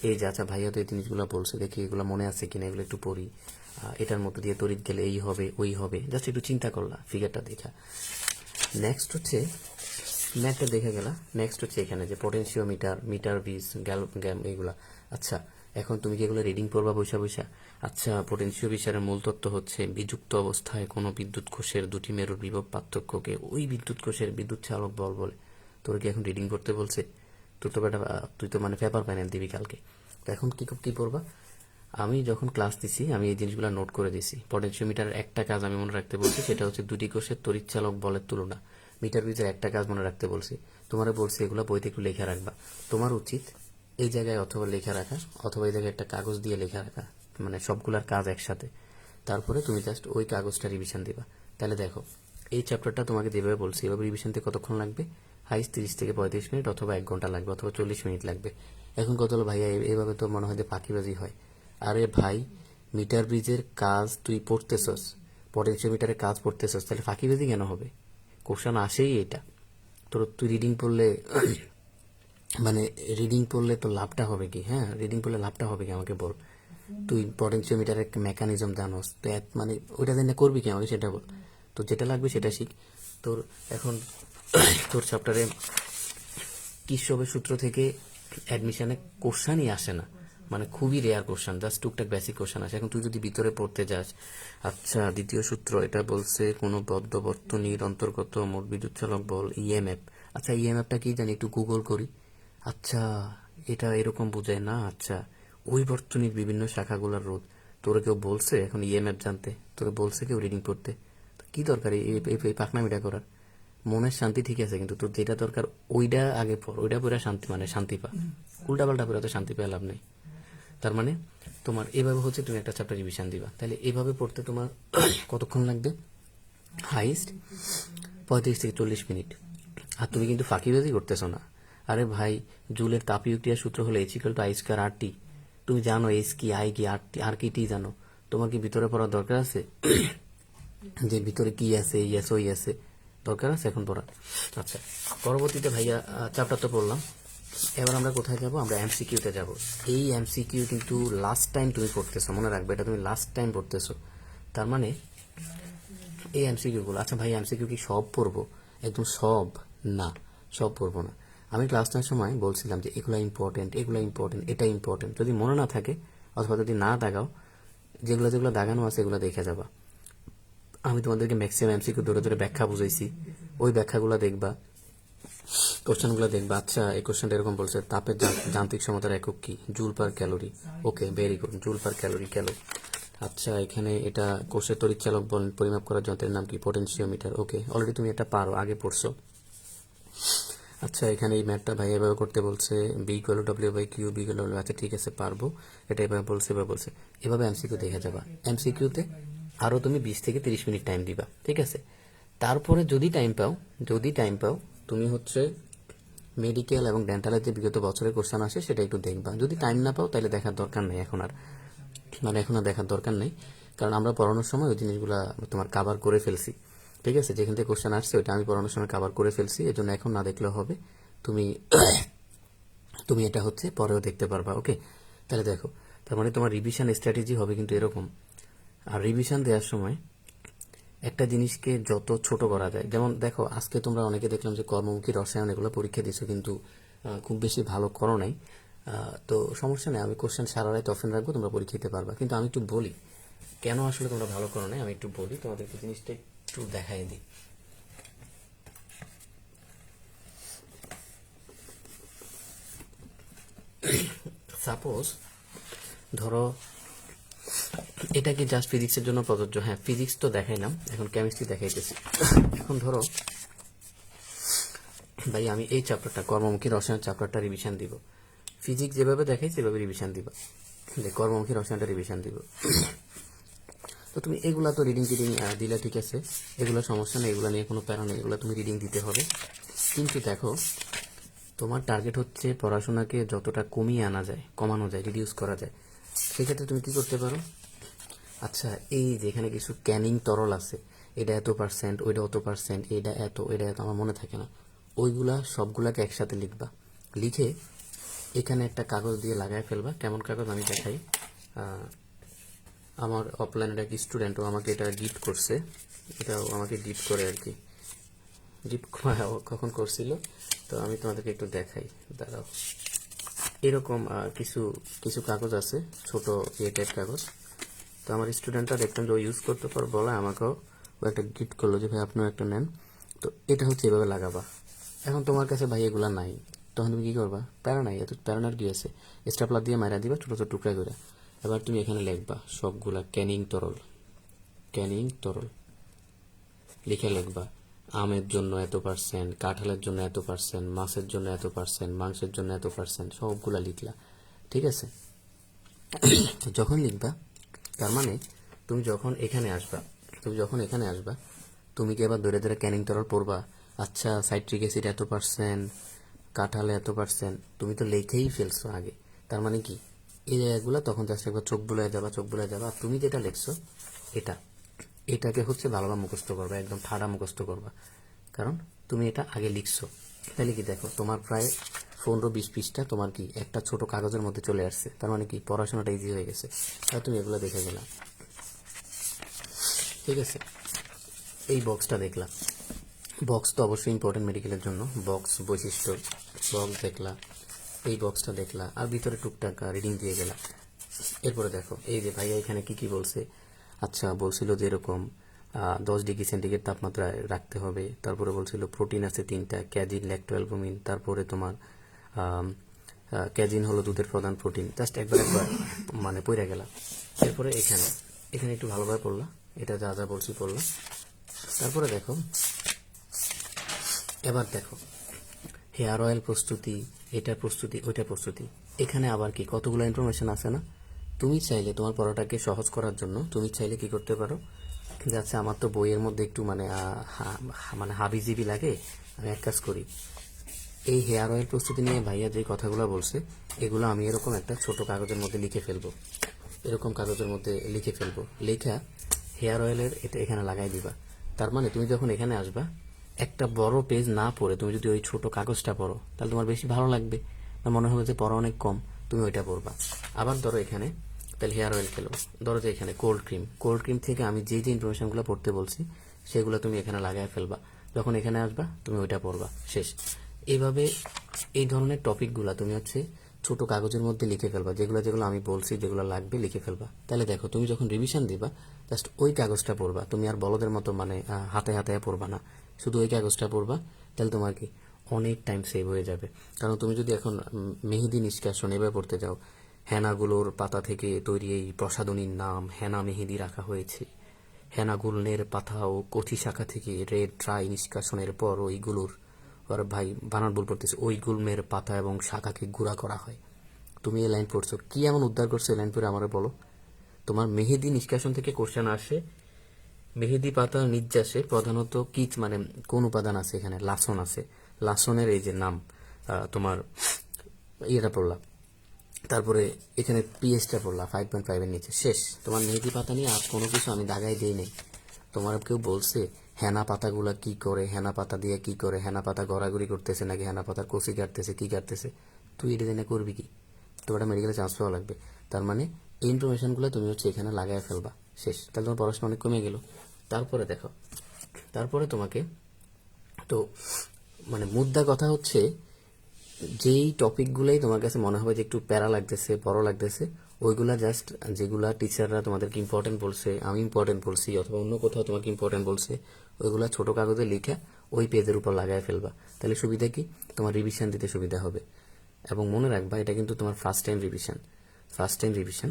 এই যে, আচ্ছা ভাইয়া তো এই জিনিসগুলো বলছে, দেখি এগুলো মনে আছে কিনা, এগুলো একটু পড়ি। এটার মধ্যে দিয়ে তড়িৎ গেলে এই হবে ওই হবে, জাস্ট একটু চিন্তা করলা ফিগারটা দেখা। নেক্সট হচ্ছে ম্যাথটা দেখে গেলা। নেক্সট হচ্ছে এখানে যে পটেনশিওমিটার, মিটার বিজ, এগুলা। আচ্ছা এখন তুমি কি এগুলো রিডিং পড়বা বৈশা বৈশা? আচ্ছা পটেনশিওমিটারের মূল তত্ত্ব হচ্ছে বিযুক্ত অবস্থায় কোনো বিদ্যুৎ কোষের দুটি মেরুর বিভব পার্থক্যকে ওই বিদ্যুৎ কোষের বিদ্যুৎ চালক বল বলে। তোর কি এখন রিডিং করতে বলছে? তুই তো মানে পেপার প্যানেল দিবি কালকে, তো এখন কি পড়বা? আমি যখন ক্লাস দিছি আমি এই জিনিসগুলো নোট করে দিছি। পটেনশিওমিটারের একটা কাজ আমি মনে রাখতে বলছি, সেটা হচ্ছে দুটি কোষের তড়িৎচালক বলের তুলনা। মিটার বিজের একটা কাজ মনে রাখতে বলছি, তোমার বলছি এগুলো বইতে একটু লেখা রাখবা। তোমার উচিত এই জায়গায় অথবা লেখা রাখা, অথবা এই জায়গায় একটা কাগজ দিয়ে লেখা রাখা, মানে সবগুলার কাজ একসাথে। তারপরে তুমি জাস্ট ওই কাগজটা রিভিশন দিবা। তাহলে দেখো এই চ্যাপ্টারটা তোমাকে যেভাবে বলছি এভাবে রিভিশনতে কতক্ষণ লাগবে? হাইস্ট 30 থেকে 35 মিনিট, অথবা 1 ঘন্টা লাগবে, অথবা 40 মিনিট লাগবে। এখন কত হলো ভাইয়া, এইভাবে তো মনে হয় যে ফাঁকিবাজি হয়। আরে ভাই, মিটার ব্রিজের কাজ তুই পড়তেছস, পটেনশিওমিটারের কাজ পড়তেছস, তাহলে ফাঁকিবাজি কেন হবে? কোশ্চেন আসেই এটা। তুই রিডিং পড়লে মানে রিডিং পড়লে তো লাভটা হবে কি? হ্যাঁ, রিডিং পড়লে লাভটা হবে কি আমাকে বল। তুই পটেনশিওমিটারের মেকানিজম জানোস তো, মানে ওইটা জেনে করবি কি আমাকে সেটা বল। তো যেটা লাগবে সেটা শিখ। তোর এখন তোর চ্যাপ্টারে কিসবের সূত্র থেকে অ্যাডমিশনে কোশ্চানই আসে না, মানে খুবই রেয়ার কোশ্চান, জাস্ট টুকটাক বেসিক কোশ্চান আসে। এখন তুই যদি ভিতরে পড়তে যাস, আচ্ছা দ্বিতীয় সূত্র এটা বলছে কোনো বদ্ধ বর্তনীর অন্তর্গত মোট বিদ্যুৎ চালক বল ইএমএফ। আচ্ছা ইএমএফটা কি জানি, একটু গুগল করি। আচ্ছা এটা এরকম বোঝায় না, আচ্ছা ওই বর্তনীর বিভিন্ন শাখাগুলোর রোধ। তোরে কেউ বলছে এখন ইএমএফ জানতে? তোরে বলছে কেউ রিডিং পড়তে? কি দরকার এই পাকনামিটা করার? মনের শান্তি ঠিক আছে, কিন্তু তোর যেটা দরকার ওইটা আগে পড়, ওইটা পড়ে শান্তি মানে শান্তি পা। উল্টা পাল্টা পড়ে তো শান্তি পেয়ে লাভ নেই। তার মানে তোমার এভাবে হচ্ছে তুমি একটা চ্যাপ্টার রিভিশন দিবা, তাহলে এভাবে পড়তে তোমার কতক্ষণ লাগবে? হাইস্ট 35 থেকে 40 মিনিট। আর তুমি কিন্তু ফাঁকিবাজি করতেছো না। আরে ভাই, জুলের তাপীয় ক্রিয়ার সূত্র হলো H=I²RT। তুমি জানো এস কি, আই কি, আর কি টি জানো? তোমার কি ভিতরে পড়ার দরকার আছে যে ভিতরে কি আছে, ইয়েস ওই আছে? দরকার আছে এখন পড়া? আচ্ছা পরবর্তীতে ভাইয়া চ্যাপ্টার তো পড়লাম, এবার আমরা কোথায় যাব? আমরা এমসিকিউতে যাব। এই এমসিকিউ কিন্তু লাস্ট টাইম তুমি পড়তেছো, মনে রাখবে এটা তুমি লাস্ট টাইম পড়তেছো। তার মানে এই এমসিকিউ গুলো, আচ্ছা ভাই এমসিকিউ কি সব পড়বো? একদম সব না, সব পড়বো না। আমি ক্লাস নেওয়ার সময় বলছিলাম যে এগুলো ইম্পর্টেন্ট, এগুলো ইম্পর্টেন্ট, এটা ইম্পর্টেন্ট। যদি মনে না থাকে অথবা যদি না দাগাও, যেগুলো যেগুলো দাগানো আছে এগুলো দেখে যাবা। আমি তোমাদেরকে ম্যাক্সিমাম এমসিকিউ ধরে ধরে ব্যাখ্যা বুঝাইছি, ওই ব্যাখ্যাগুলো দেখবা, কোশ্চেনগুলো দেখবা। আচ্ছা এই কোশ্চেনটা এরকম বলছে, তাপের যান্ত্রিক সমতার একক কি? Joule per calorie. Okay very good, joule per calorie ক্যালো। আচ্ছা এখানে এটা কোষের তড়িৎচালক বল পরিমাপ করার যন্ত্রের নাম কি? পটেনশিওমিটার। ওকে অলরেডি তুমি এটা পারো, আগে পড়ছো। আচ্ছা এখানে এই ম্যাথটা ভাই এভাবে করতে বলছে, B=W/Q, B=W। আচ্ছা ঠিক আছে পারবো, এটা এভাবে বলছে, এভাবে বলছে, এভাবে এমসিকিউ দেখে যাবা। এমসিকিউতে আরো তুমি 20 থেকে 30 মিনিট টাইম দিবা, ঠিক আছে? তারপরে যদি টাইম পাও তুমি হচ্ছে মেডিকেল এবং ডেন্টালের যে বিগত বছরের কোশ্চেন আসে সেটা একটু দেখবা। যদি টাইম না পাও তাহলে দেখার দরকার নেই এখন আর, মানে এখন আর দেখার দরকার নেই, কারণ আমরা পড়ানোর সময় ওই জিনিসগুলো তোমার কাভার করে ফেলছি, ঠিক আছে? যেখান থেকে কোশ্চেন আসছে ওইটা আমি পড়ানোর সময় কাভার করে ফেলছি, এই জন্য এখন না দেখলেও হবে। তুমি তুমি এটা হচ্ছে পরেও দেখতে পারবা। ওকে তাহলে দেখো, তার মানে তোমার রিভিশন স্ট্র্যাটেজি হবে কিন্তু এরকম। আর রিভিশন দেওয়ার সময় একটা জিনিসকে যত ছোট করা যায়, যেমন দেখো আজকে তোমরা অনেকে দেখলাম যে কর্মমুখী রসায়ন এগুলো পরীক্ষা দিছো, কিন্তু খুব বেশি ভালো করো নাই। তো সমস্যা নেই, আমি কোশ্চেন সারা রাত অফেন রাখবো, তোমরা পরীক্ষা দিতে পারবা। কিন্তু আমি একটু বলি কেন আসলে তোমরা ভালো করো নাই, আমি একটু বলি তোমাদেরকে, জিনিসটা একটু দেখাই দিই। সাপোজ ধরো এটা কি জাস্ট ফিজিক্সের জন্য প্রযোজ্য? হ্যাঁ, ফিজিক্স তো দেখাইলাম, এখন কেমিস্ট্রি দেখাইতেছি। এখন ধরো ভাই আমি এই চ্যাপ্টারটা কর্মমুখী রসায়ন চ্যাপ্টারটা রিভিশন দিব, ফিজিক্স যেভাবে দেখাই সেভাবে রিভিশন দিবা, কর্মমুখী রসায়নটা রিভিশন দিব। তো তুমি এগুলা তো রিডিং টিডিং দিলে ঠিক আছে, এগুলো সমস্যা নেই, এগুলো নিয়ে কোনো প্যারা নেই, এগুলো তুমি রিডিং দিতে হবে। কিন্তু দেখো তোমার টার্গেট হচ্ছে পড়াশোনাকে যতটা কমিয়ে আনা যায়, কমানো যায়, রিডিউস করা যায়, সেক্ষেত্রে তুমি কি করতে পারো? আচ্ছা, এই যে এখানে কিছু ক্যানিং তরল আছে, এটা এত পার্সেন্ট, ওইটা অত পার্সেন্ট, এটা এত, এটা এত, আমার মনে থাকে না, ওইগুলা সবগুলাকে একসাথে লিখবা। লিখে এখানে একটা কাগজ দিয়ে লাগায় ফেলবা। কেমন কাগজ আমি দেখাই। আমার অফলাইনের এক স্টুডেন্টও আমাকে এটা গিফট করছে, এটাও আমাকে গিফট করে আর কি, গিফট কখন করছিল, তো আমি তোমাদেরকে একটু দেখাই, দাঁড়াও। এরকম কিছু কিছু কাগজ আছে, ছোট এ টাইপ কাগজ। তো আমার স্টুডেন্টটা দেখতাম যে ও ইউজ করতে পার বলে আমাকেও ও একটা গিফট করলো যে ভাই আপনিও একটা নেন। তো এটা হচ্ছে এভাবে লাগাবা। এখন তোমার কাছে ভাই এগুলা নাই, তখন তুমি কি করবা? প্যারা নাই, এত প্যারানার কি আছে, স্টাপলার দিয়ে মারা দিবা ছোট ছোট টুকরা করে। এবার তুমি এখানে লিখবা সবগুলা ক্যানিং তরল, ক্যানিং তরল লিখে লিখবা। আমের জন্য এত পার্সেন্ট, কাঁঠালের জন্য এত পার্সেন্ট, মাছের জন্য এত পার্সেন্ট, মাংসের জন্য এত পার্সেন্ট, সবগুলা লিখলা, ঠিক আছে? তো যখন লিখবা, তার মানে তুমি যখন এখানে আসবা, তুমি কি এবার ধরে ধরে ক্যানিং তরল পড়বা? আচ্ছা, সাইট্রিক অ্যাসিড এত পার্সেন্ট, কাঁঠালে এত পার্সেন্ট, তুমি তো লিখেই ফেলছো আগে। তার মানে কি এই জায়গাগুলো তখন জাস্ট একবার চোখ বুলায় যাবা, আর তুমি যেটা লিখছো এটাকে হচ্ছে ভালোভাবে মুখস্থ করবা, একদম ঠাড়া মুখস্থ করবা, কারণ তুমি এটা আগে লিখছো। তাহলে কি দেখো তোমার প্রায় 15-20 পৃষ্ঠা তোমার কি একটা ছোট কাগজের মধ্যে চলে আসছে। তার মানে কি পড়াশোনাটা ইজি হয়ে গেছে। আর তুমি এগুলো দেখে গেলা, ঠিক আছে? এই বক্সটা দেখলা, বক্স তো অবশ্যই ইম্পর্টেন্ট মেডিকেলের জন্য। বক্স বৈশিষ্ট্য, বক্স দেখলা, এই বক্সটা দেখলা, আর ভিতরে টুকটাক রিডিং দিয়ে গেলা। এরপরে দেখো এই যে ভাইয়া এখানে কি কি বলছে। আচ্ছা, বলছিল যে এরকম 10 ডিগ্রি সেন্টিগ্রেড তাপমাত্রায় রাখতে হবে। তারপরে বলছিল প্রোটিন আছে 3টা, ক্যাজিন, ল্যাক্টোঅ্যালবুমিন, তারপরে তোমার ক্যাজিন হলো দুধের প্রধান প্রোটিন। জাস্ট একবার মানে পড়ে গেলা। এরপরে এখানে এখানে একটু ভালোভাবে পড়লা, এটা যা যা বলছি পড়লা। তারপরে দেখো, এবার দেখো হেয়ার অয়েল প্রস্তুতি, এটা প্রস্তুতি, ওইটা প্রস্তুতি, এখানে আবার কি কতগুলো ইনফরমেশন আছে না? তুমি চাইলে তোমার পড়াটাকে সহজ করার জন্য তুমি চাইলে কি করতে পারো, যে আচ্ছা আমার তো বইয়ের মধ্যে একটু মানে হাবিজিবি লাগে, আমি এক কাজ করি, এই হেয়ার অয়েল প্রস্তুতি নিয়ে ভাইয়া যে কথাগুলো বলছে এগুলো আমি এরকম একটা ছোট কাগজের মধ্যে লিখে ফেলবো, এরকম কাগজের মধ্যে লিখে ফেলবো, লেখা হেয়ার অয়েলের এটা এখানে লাগাই দিবা। তার মানে তুমি যখন এখানে আসবা, একটা বড় পেজ না পড়ে তুমি যদি ওই ছোট কাগজটা পড়ো তাহলে তোমার বেশি ভালো লাগবে, না মনে হবে যে পড়া অনেক কম, তুমি ওইটা পড়বা। আবার ধরো এখানে তাহলে হেয়ার অয়েল খেলো, ধরো যে এখানে কোল্ড ক্রিম থেকে আমি যে যে ইনফরমেশনগুলো পড়তে বলছি সেগুলো তুমি এখানে লাগাই ফেলবা। যখন এখানে আসবা তুমি ওইটা পড়বা, শেষ। এইভাবে এই ধরনের টপিকগুলো তুমি হচ্ছে ছোট কাগজের মধ্যে লিখে ফেলবা, যেগুলো যেগুলো আমি বলছি যেগুলো লাগবে লিখে ফেলবা। তাহলে দেখো তুমি যখন রিভিশন দিবা জাস্ট ওই কাগজটা পড়বা, তুমি আর বলদের মতো মানে হাতে হাতে পড়বা না, শুধু ওই কাগজটা পড়বা। তাহলে তোমার কি অনেক টাইম সেভ হয়ে যাবে। কারণ তুমি যদি এখন মেহেদি নিষ্কাশন এভাবে পড়তে যাও, হেনাগুলোর পাতা থেকে তৈরি এই প্রসাধনীর নাম হেনা মেহেদি রাখা হয়েছে, হেনা গুলনের পাতা ও কচি শাখা থেকে রেড ড্রাই নিষ্কাশনের পর ওইগুলোর, আর ভাই বানান ভুল পড়তেছে, ওই গুলমের পাতা এবং শাখাকে গুঁড়া করা হয়। তুমি এই লাইন পড়ছো, কি এমন উদ্ধার করছো এই লাইন পড়ে আমারে বলো? তোমার মেহেদি নিষ্কাশন থেকে কোশ্চেন আসে, মেহেদি পাতা নির্যাসে প্রধানত কি মানে কোন উপাদান আছে এখানে? লাসন আছে, লাসনের এই যে নাম তোমার ইয়েটা পড়লাম, তারপরে এখানে পিএইচটা পড়লাম 5.5 এর নিচে, শেষ। তোমার মেহেদি পাতা নিয়ে আর কোনো কিছু আমি দাগাই দিই নেই। তোমার কেউ বলছে হেনা পাতাগুলা কি করে, হেনা পাতা দিয়ে কি করে, হেনা পাতা গড়াগড়ি করতেছে নাকি হেনা পাতার কচি কাটতেছে, কি কাটতেছে, তুই এটা জেনে করবি কি? তোমার মেডিকেলে চান্স পাওয়া লাগবে। তার মানে এই ইনফরমেশনগুলো তুমি হচ্ছে এখানে লাগাই ফেলবা, শেষ। তাহলে তোমার পড়াশোনা অনেক কমে গেল। তারপরে দেখো, তারপরে তোমাকে তো মানে মুদ্রা কথা হচ্ছে, যেই টপিকগুলোই তোমার কাছে মনে হবে যে একটু প্যারা লাগতেছে, বড় লাগতেছে, ওইগুলা জাস্ট যেগুলা টিচাররা তোমাদেরকে ইম্পর্টেন্ট বলছে, আমি ইম্পর্টেন্ট বলছি, অথবা অন্য কোথাও তোমাকে ইম্পর্টেন্ট বলছে, ওইগুলা ছোট কাগজে লিখে ওই পেজের উপর লাগাই ফেলবা। তাহলে সুবিধা কি, তোমার রিভিশন দিতে সুবিধা হবে। এবং মনে রাখবা এটা কিন্তু তোমার ফার্স্ট টাইম রিভিশন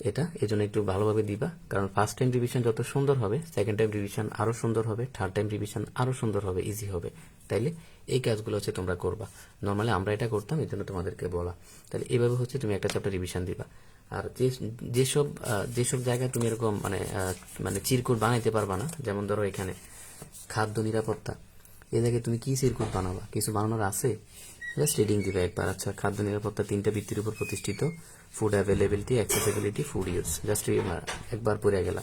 এটা, এই জন্য একটু ভালোভাবে দিবা, কারণ ফার্স্ট টাইম রিভিশন যত সুন্দর হবে সেকেন্ড টাইম রিভিশন আরো সুন্দর হবে, থার্ড টাইম রিভিশন আরো সুন্দর হবে, ইজি হবে। তাইলে এই কাজগুলো হচ্ছে তোমরা করবা। নর্মালি আমরা এটা করতাম, এই জন্য তোমাদেরকে বলা। তাহলে এইভাবে হচ্ছে তুমি একটা চ্যাপ্টার রিভিশন দিবা। আর যেসব জায়গায় তুমি এরকম মানে চিরকুট বানাইতে পারবা না, যেমন ধরো এখানে খাদ্য নিরাপত্তা, এই জায়গায় তুমি কি চিরকুট বানাবা? কিছু বানানোর আছে? জাস্ট রিডিং দিবে একবার। আচ্ছা, খাদ্য নিরাপত্তা 3টা ভিত্তির উপর প্রতিষ্ঠিত, food availability, accessibility, food use, just একবার পড়ে গেলা।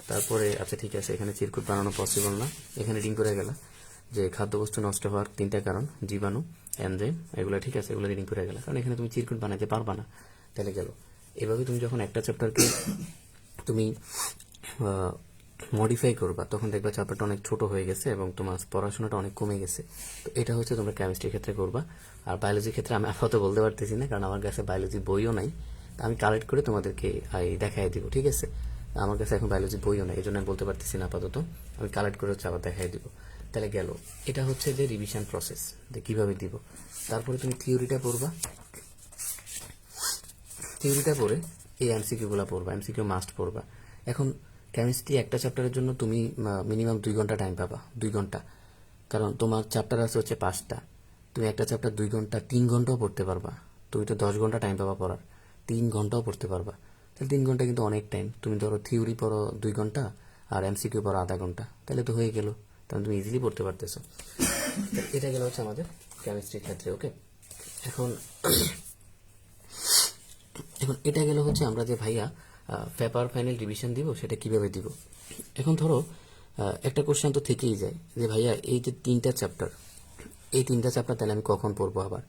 তারপরে আচ্ছা ঠিক আছে, এখানে চিরকুট বানানো পসিবল না, এখানে রিডিং করে গেলা যে খাদ্যবস্তু নষ্ট হওয়ার 3টা কারণ, জীবাণু, এনজাইম, এগুলো ঠিক আছে, এগুলো রিডিং করে গেলা, কারণ এখানে তুমি চিরকুট বানাতে পারবা না। তাহলে গেল। এভাবে তুমি যখন একটা চ্যাপ্টারকে তুমি মডিফাই করবা, তখন দেখবা চ্যাপ্টারটা অনেক ছোট হয়ে গেছে এবং তোমার পড়াশোনাটা অনেক কমে গেছে। তো এটা হচ্ছে তোমরা কেমিস্ট্রির ক্ষেত্রে করবা। আর বায়োলজির ক্ষেত্রে আমি আপাতত বলতে পারতেছি না, কারণ আমার কাছে বায়োলজি বইও নাই। আমি কালেক্ট করে তোমাদেরকে দেখাই দিব, ঠিক আছে? আমার কাছে এখন বায়োলজি বইও নাই, এই জন্য আমি বলতে পারতেছি না আপাতত। আমি কালেক্ট করে হচ্ছে আবার দেখাই দিব। তাহলে গেল। এটা হচ্ছে যে রিভিশন প্রসেস, যে কিভাবে দিব। তারপরে তুমি থিওরিটা পড়বা। থিওরিটা পড়ে এই এমসিকিউগুলো পড়বা, এমসিকিউ মাস্ট পড়বা। এখন কেমিস্ট্রি একটা চ্যাপ্টারের জন্য তুমি মিনিমাম 2 ঘন্টা টাইম পাবা, 2 ঘন্টা। কারণ তোমার চ্যাপ্টার আছে হচ্ছে 5টা, তুমি একটা চ্যাপ্টার 2 ঘন্টা 3 ঘন্টাও পড়তে পারবা। তুমি তো 10 ঘন্টা টাইম পাবা পড়ার, 3 ঘন্টাও পড়তে পারবা। তাহলে 3 ঘন্টা কিন্তু অনেক টাইম। তুমি ধরো থিওরি পড়ো 2 ঘন্টা আর এমসিকিউ পড়ো আধা ঘন্টা, তাহলে তো হয়ে গেল। তাহলে তুমি ইজিলি পড়তে পারতেছো। এটা গেল হচ্ছে আমাদের কেমিস্ট্রির ক্ষেত্রে। ওকে, এখন এখন এটা গেল হচ্ছে আমরা যে ভাইয়া পেপার ফাইনাল রিভিশন দিব, সেটা কিভাবে দিব। এখন ধরো একটা কোশ্চেন তো থেকেই যায় যে ভাইয়া এই যে 3টা চ্যাপ্টার, এই 3টা চ্যাপ্টার তাহলে আমি কখন পড়বো আবার?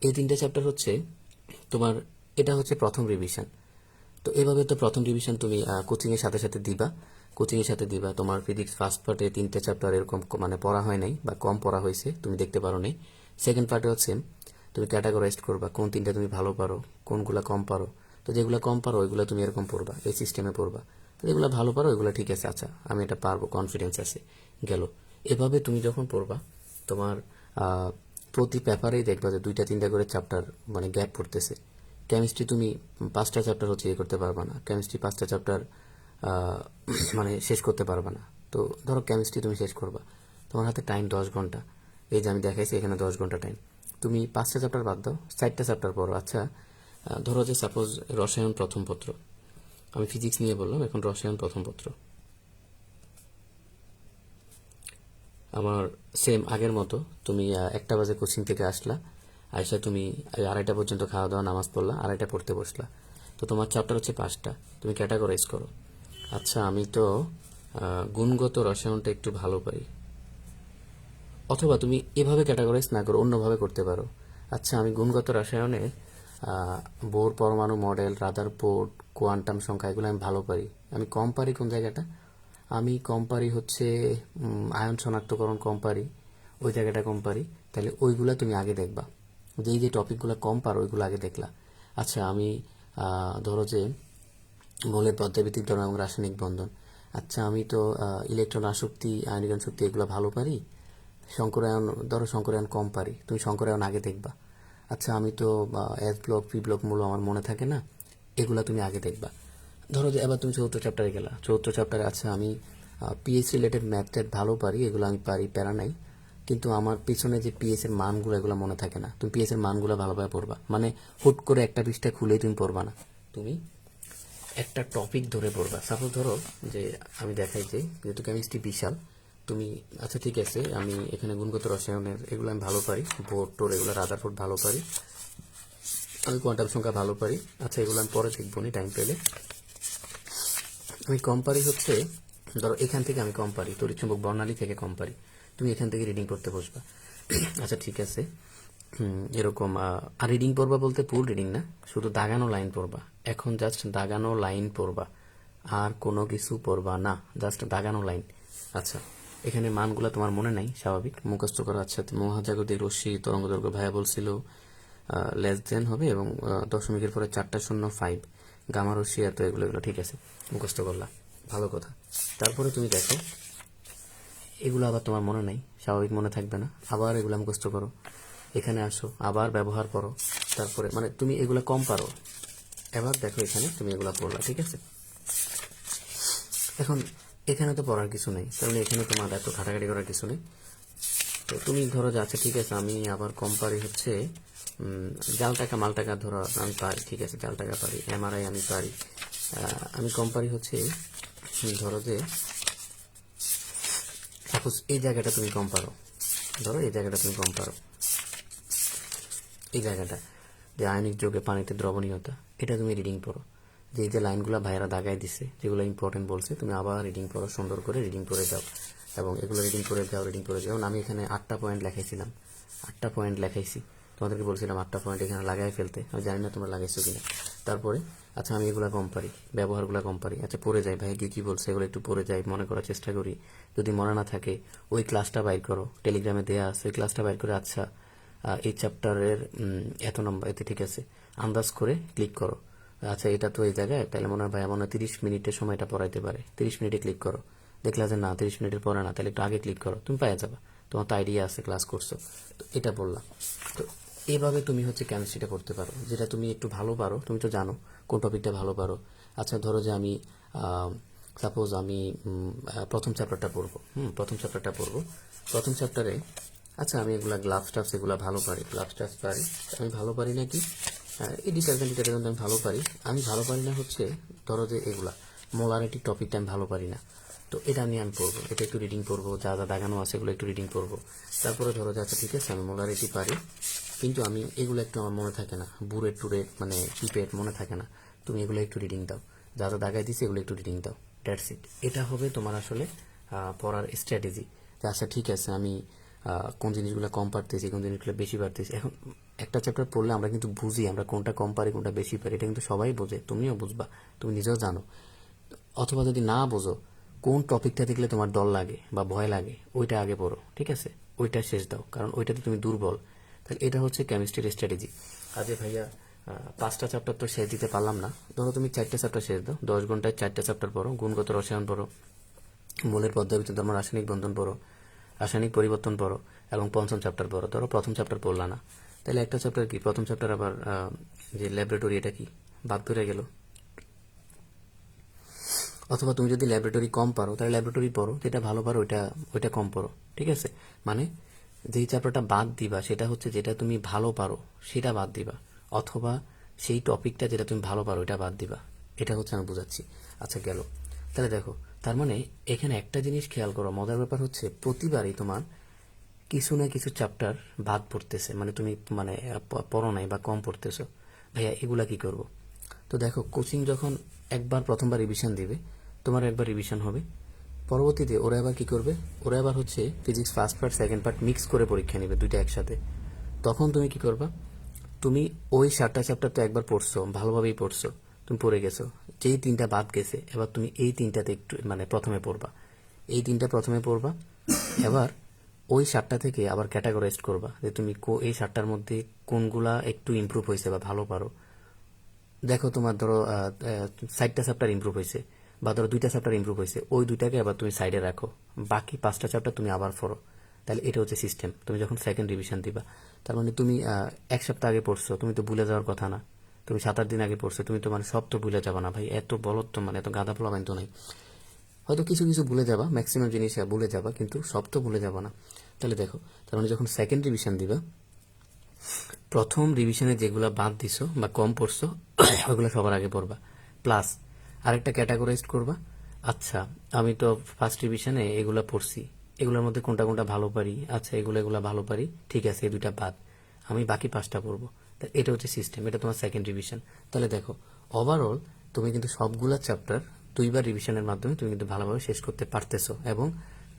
এই 3টা চ্যাপ্টার হচ্ছে তোমার, এটা হচ্ছে প্রথম রিভিশন। তো এভাবে তো প্রথম রিভিশন তুমি কোচিং এর সাথে সাথে দিবা, তোমার ফিজিক্স ফার্স্ট পার্টে 3টা চ্যাপ্টার এরকম মানে পড়া হয় নাই বা কম পড়া হয়েছে, তুমি দেখতে পারো নাই। সেকেন্ড পার্টে হচ্ছে তুমি ক্যাটাগরাইজ করবা কোন 3টা তুমি ভালো পারো, কোনগুলা কম পারো। তো যেগুলো কম পারো ওইগুলো তুমি এরকম পড়বা, এই সিস্টেমে পড়বা। তো যেগুলো ভালো পারো ওইগুলো ঠিক আছে, আচ্ছা আমি এটা পারবো, কনফিডেন্স আছে, গেল। এভাবে তুমি যখন পড়বা, তোমার প্রতি পেপারেই দেখবা যে 2টা 3টা করে চ্যাপ্টার মানে গ্যাপ পড়তেছে। কেমিস্ট্রি তুমি 5টা চ্যাপ্টার হচ্ছে করতে পারবা না, কেমিস্ট্রি 5টা চ্যাপ্টার মানে শেষ করতে পারবা না। তো ধরো কেমিস্ট্রি তুমি শেষ করবা, তোমার হাতে টাইম 10 ঘন্টা। এই যে আমি দেখাইছি এখানে 10 ঘন্টা টাইম। তুমি 5টা চ্যাপ্টার বাদ দাও, 4টা চ্যাপ্টার পড়ো। আচ্ছা, ধরো যে সাপোজ রসায়ন প্রথম পত্র, আমি ফিজিক্স নিয়ে বললাম, এখন রসায়ন প্রথম পত্র আমার সেম আগের মতো। তুমি 1টা বাজে কোচিং থেকে আসলা, আইসা তুমি 2:30 পর্যন্ত খাওয়া দাওয়া নামাজ পড়লা, 2:30 পড়তে বসলা। তো তোমার চ্যাপ্টার হচ্ছে 5টা, তুমি ক্যাটাগরাইজ করো। আচ্ছা আমি তো গুণগত রসায়নটা একটু ভালো পারি, অথবা তুমি এভাবে ক্যাটাগরাইজ না করো, অন্যভাবে করতে পারো। আচ্ছা আমি গুণগত রসায়নে বোর পরমাণু মডেল, রাদারফোর্ড, কোয়ান্টাম সংখ্যা এগুলো আমি ভালো পারি। আমি কম পারি কোন জায়গাটা? আমি কম পারি হচ্ছে আয়ন শনাক্তকরণ কম পারি, ওই জায়গাটা কম পারি। তাহলে ওইগুলা তুমি আগে দেখবা, যে টপিকগুলো কম পারো ওইগুলো আগে দেখলা। আচ্ছা আমি ধরো যে মৌলের পর্যায়ভিত্তিক ধর্ম এবং রাসায়নিক বন্ধন, আচ্ছা আমি তো ইলেকট্রন আসক্তি, আয়নিকরণ শক্তি এগুলো ভালো পারি। সংকরায়ন, ধরো সংকরায়ন কম পারি, তুমি সংকরায়ন আগে দেখবা। আচ্ছা আমি তো এস ব্লক, পি ব্লক মূল্য আমার মনে থাকে না, এগুলা তুমি আগে দেখবা। ধরো যে এবার তুমি 4র্থ চ্যাপ্টারে গেলা, 4র্থ চ্যাপ্টারে আচ্ছা আমি পিএইচ রিলেটেড ম্যাথ ভালো পারি, এগুলো আমি পারি, প্যারা নাই। কিন্তু আমার পিছনে যে পিএইচ এর মানগুলো এগুলো মনে থাকে না। তুমি পিএইচ এর মানগুলো ভালোভাবে পড়বা, মানে হুট করে একটা পৃষ্ঠা খুলেই তুমি পড়বা না, তুমি একটা টপিক ধরে পড়বা। সাপোজ ধরো যে আমি দেখাই যে যেহেতু কেমিস্ট্রি বিশাল, তুমি আচ্ছা ঠিক আছে আমি এখানে গুণগত রসায়নের এগুলো আমি ভালো পারি, বোর টোর এগুলো, রাদারফোর্ড ভালো পারি, আমি কোয়ান্টাম সংখ্যা ভালো পারি। আচ্ছা এগুলো আমি পরে দেখবো নি টাইম পেলে। আমি কম পারি হচ্ছে, ধরো এখান থেকে আমি কম পারি, তড়িৎচুম্বক বর্ণালী থেকে কম পারি, তুমি এখান থেকে রিডিং করতে বসবা। আচ্ছা ঠিক আছে, এরকম আর রিডিং পড়বা বলতে ফুল রিডিং না, শুধু দাগানো লাইন পড়বা। এখন জাস্ট দাগানো লাইন পড়বা, আর কোনো কিছু পড়বা না, জাস্ট দাগানো লাইন। আচ্ছা এখানে মানগুলো তোমার মনে নাই, স্বাভাবিক, মুখস্থ করা। আচ্ছা মহাজাগতিক রশ্মি তরঙ্গ দৈর্ঘ্য ভাইয়া বলছিল লেস দেন হবে এবং দশমিকের পরে 4টা শূন্য 5, গামা রশ্মি এত, এগুলো এগুলো ঠিক আছে, মুখস্থ করলা, ভালো কথা। তারপরে তুমি দেখো এগুলো আবার তোমার মনে নাই, স্বাভাবিক মনে থাকবে না, আবার এগুলো মুখস্থ করো। এখানে আসো, আবার ব্যবহার করো, তারপরে মানে তুমি এগুলা কম পারো। এবার দেখো এখানে তুমি এগুলা পড়লা, ঠিক আছে। এখন এখানে তো পড়ার কিছু নেই, কারণ এখানে তোমার এত ঘাটাঘাটি করার কিছু নেই। তো তুমি ধরো যে আচ্ছা ঠিক আছে, আমি আবার কম পারি হচ্ছে জাল টাকা মাল টাকা, ধরো আমি পারি, ঠিক আছে, জাল টাকা পারি, এমআরআই আমি পারি। আমি কম পারি হচ্ছে ধরো যে সাপোজ এই জায়গাটা তুমি কম পারো, ধরো এই জায়গাটা তুমি কম পারো, এই জায়গাটা যে আয়নিক যৌগে পানিতে দ্রবণীয়তা, এটা তুমি রিডিং পড়ো। যে এই যে লাইনগুলো ভাইয়েরা দাগায় দিছে, যেগুলো ইম্পর্টেন্ট বলছে, তুমি আবার রিডিং পড়ো, সুন্দর করে রিডিং করে যাও, এবং এগুলো রিডিং করে যাও, রিডিং করে যাও। আমি এখানে 8টা পয়েন্ট লেখাইছিলাম, 8টা পয়েন্ট লেখাইছি, তোমাদেরকে বলছিলাম 8টা পয়েন্ট এখানে লাগাই ফেলতে, আমি জানি না তোমরা লাগাইছো কিনা। তারপরে আচ্ছা আমি এগুলা কম পারি, ব্যবহারগুলো কম পারি, আচ্ছা পড়ে যাই, ভাই কি বলছে এগুলো একটু পড়ে যাই, মনে করার চেষ্টা করি। যদি মনে না থাকে ওই ক্লাসটা বাইর করো, টেলিগ্রামে দেয়া আছে, ওই ক্লাসটা বাইর করে আচ্ছা এই চ্যাপ্টারের এত নম্বর, এতে ঠিক আছে, আন্দাজ করে ক্লিক করো। আচ্ছা এটা তো এই জায়গায়, তাহলে মনে হয় ভাই মনে হয় 30 মিনিটের সময়টা পড়াইতে পারে, 30 মিনিটে ক্লিক করো। দেখলা যে না 30 মিনিটের পরে না, তাহলে একটু আগে ক্লিক করো, তুমি পেয়ে যাবা, তোমার তো আইডিয়া আছে, ক্লাস করছো। তো এটা বললাম। তো এইভাবে তুমি হচ্ছে কেমিস্ট্রিটা করতে পারো, যেটা তুমি একটু ভালো পারো, তুমি তো জানো কোন টপিকটা ভালো পারো। আচ্ছা ধরো যে আমি সাপোজ আমি প্রথম চ্যাপ্টারটা পড়বো, প্রথম চ্যাপ্টারে আচ্ছা আমি এগুলা গ্লাভস টাভস এগুলা ভালো পারি, গ্লাভস টাভস পারি, আমি ভালো পারি নাকি এই ডিটারজেন্ট আমি ভালো পারি। আমি ভালো পারি না হচ্ছে ধরো যে এগুলা মোলারিটি টপিকটা আমি ভালো পারি না, তো এটা নিয়ে আমি পড়বো, এটা একটু রিডিং পড়বো, যা যা দাগানো আছে এগুলো একটু রিডিং পড়বো। তারপরে ধরো যে আচ্ছা ঠিক আছে আমি মোলারিটি পারি, কিন্তু আমি এগুলো একটু আমার মনে থাকে না, বুড়েট টুরেট মানে পিপেট মনে থাকে না, তুমি এগুলো একটু রিডিং দাও, যা যা দাগাই দিছে এগুলো একটু রিডিং দাও, দ্যাটস ইট। এটা হবে তোমার আসলে পড়ার স্ট্র্যাটেজি, যে আচ্ছা ঠিক আছে আমি কোন জিনিসগুলো কম পারতেছি, কোন জিনিসগুলো বেশি পারতেছি। এখন একটা চ্যাপ্টার পড়লে আমরা কিন্তু বুঝি আমরা কোনটা কম পারি কোনটা বেশি পারি, এটা কিন্তু সবাই বোঝে, তুমিও বুঝবা, তুমি নিজেও জানো। অথবা যদি না বোঝো, কোন টপিকটা দেখলে তোমার ডর লাগে বা ভয় লাগে ওইটা আগে পড়ো, ঠিক আছে, ওইটা শেষ দাও, কারণ ওইটাতে তুমি দুর্বল। তাহলে এটা হচ্ছে কেমিস্ট্রির স্ট্র্যাটেজি। আজে ভাইয়া 5টা চ্যাপ্টার তো শেষ দিতে পারলাম না, ধরো তুমি 4টা চ্যাপ্টার শেষ দাও, 10 ঘন্টায় 4টা চ্যাপ্টার পড়ো, গুণগত রসায়ন পড়ো, মূলের পদ্ধতিতে তোমার রাসায়নিক বন্ধন পড়ো, রাসায়নিক পরিবর্তন পড়ো, এবং পঞ্চম চ্যাপ্টার পড়ো। ধরো প্রথম চ্যাপ্টার পড়লা না, তাহলে একটা চ্যাপ্টার কি, প্রথম চ্যাপ্টার আবার যে ল্যাবরেটরি, এটা কি বাদ ধরে গেল। অথবা তুমি যদি ল্যাবরেটরি কম পারো তাহলে ল্যাবরেটরি পড়ো, যেটা ভালো পারো ওইটা ওইটা কম পড়ো, ঠিক আছে। মানে যেই চ্যাপ্টারটা বাদ দিবা সেটা হচ্ছে যেটা তুমি ভালো পারো সেটা বাদ দিবা, অথবা সেই টপিকটা যেটা তুমি ভালো পারো এটা বাদ দিবা, এটা হচ্ছে আমি বুঝাচ্ছি। আচ্ছা গেল, তাহলে দেখো তার মানে এখানে একটা জিনিস খেয়াল করো, মজার ব্যাপার হচ্ছে প্রতিবারই তোমার কিছু না কিছু চ্যাপ্টার বাদ পড়তেছে, মানে তুমি মানে পড়ো নাই বা কম পড়তেছো। ভাইয়া এগুলা কি করব? তো দেখো কোচিং যখন একবার প্রথমবার রিভিশন দিবে, তোমার একবার রিভিশন হবে, পরবর্তীতে ওরা আবার কি করবে, ওরা আবার হচ্ছে physics first part second part mix করে পরীক্ষা নেবে, দুইটা একসাথে। তখন তুমি কি করবা, তুমি ওই 7টা চ্যাপ্টার তো একবার পড়ছো, ভালোভাবেই পড়ছো, তুমি পড়ে গেছো, যেই 3টা বাদ গেছে এবার তুমি এই 3টাতে একটু মানে প্রথমে পড়বা, এই 3টা প্রথমে পড়বা। এবার ওই 7টা থেকে আবার ক্যাটাগরাইজ করবা যে তুমি এই 7টার মধ্যে কোনগুলা একটু ইমপ্রুভ হয়েছে বা ভালো পারো। দেখো তোমার ধরো 4টা চ্যাপ্টার ইমপ্রুভ হয়েছে, বা ধরো 2টা চ্যাপ্টার ইমপ্রুভ হয়েছে, ওই 2টাকে আবার তুমি সাইডে রাখো, বাকি 5টা চ্যাপ্টার তুমি আবার পড়ো। তাহলে এটা হচ্ছে সিস্টেম তুমি যখন সেকেন্ড রিভিশন দিবা। তার মানে তুমি 1 সপ্তাহ আগে পড়ছো, তুমি তো ভুলে যাওয়ার কথা না। তুমি 7-8 দিন আগে পড়ছো, তুমি তো মানে সব তো ভুলে যাবা না ভাই, এত বলদ তো মানে এত গাধা পোলা তো নাই। হয়তো কিছু কিছু ভুলে যাবা, ম্যাক্সিমাম জিনিস ভুলে যাবা, কিন্তু সব তো ভুলে যাবা না। তাহলে দেখো তার মানে যখন সেকেন্ড রিভিশন দিবা, প্রথম রিভিশনে যেগুলো বাদ দিছো বা কম পড়ছো ওইগুলো সবার আগে পড়বা, প্লাস আরেকটা ক্যাটাগরাইজ করবা। আচ্ছা আমি তো ফার্স্ট রিভিশনে এগুলো পড়ছি, এগুলোর মধ্যে কোনটা কোনটা ভালো পারি, আচ্ছা এগুলো ভালো পারি, ঠিক আছে এই 2টা বাদ, আমি বাকি 5টা পড়বো। এটা হচ্ছে সিস্টেম, এটা তোমার সেকেন্ড রিভিশন। তাহলে দেখো ওভারঅল তুমি কিন্তু সবগুলা চ্যাপ্টার 2বার রিভিশনের মাধ্যমে তুমি কিন্তু ভালোভাবে শেষ করতে পারতেছো, এবং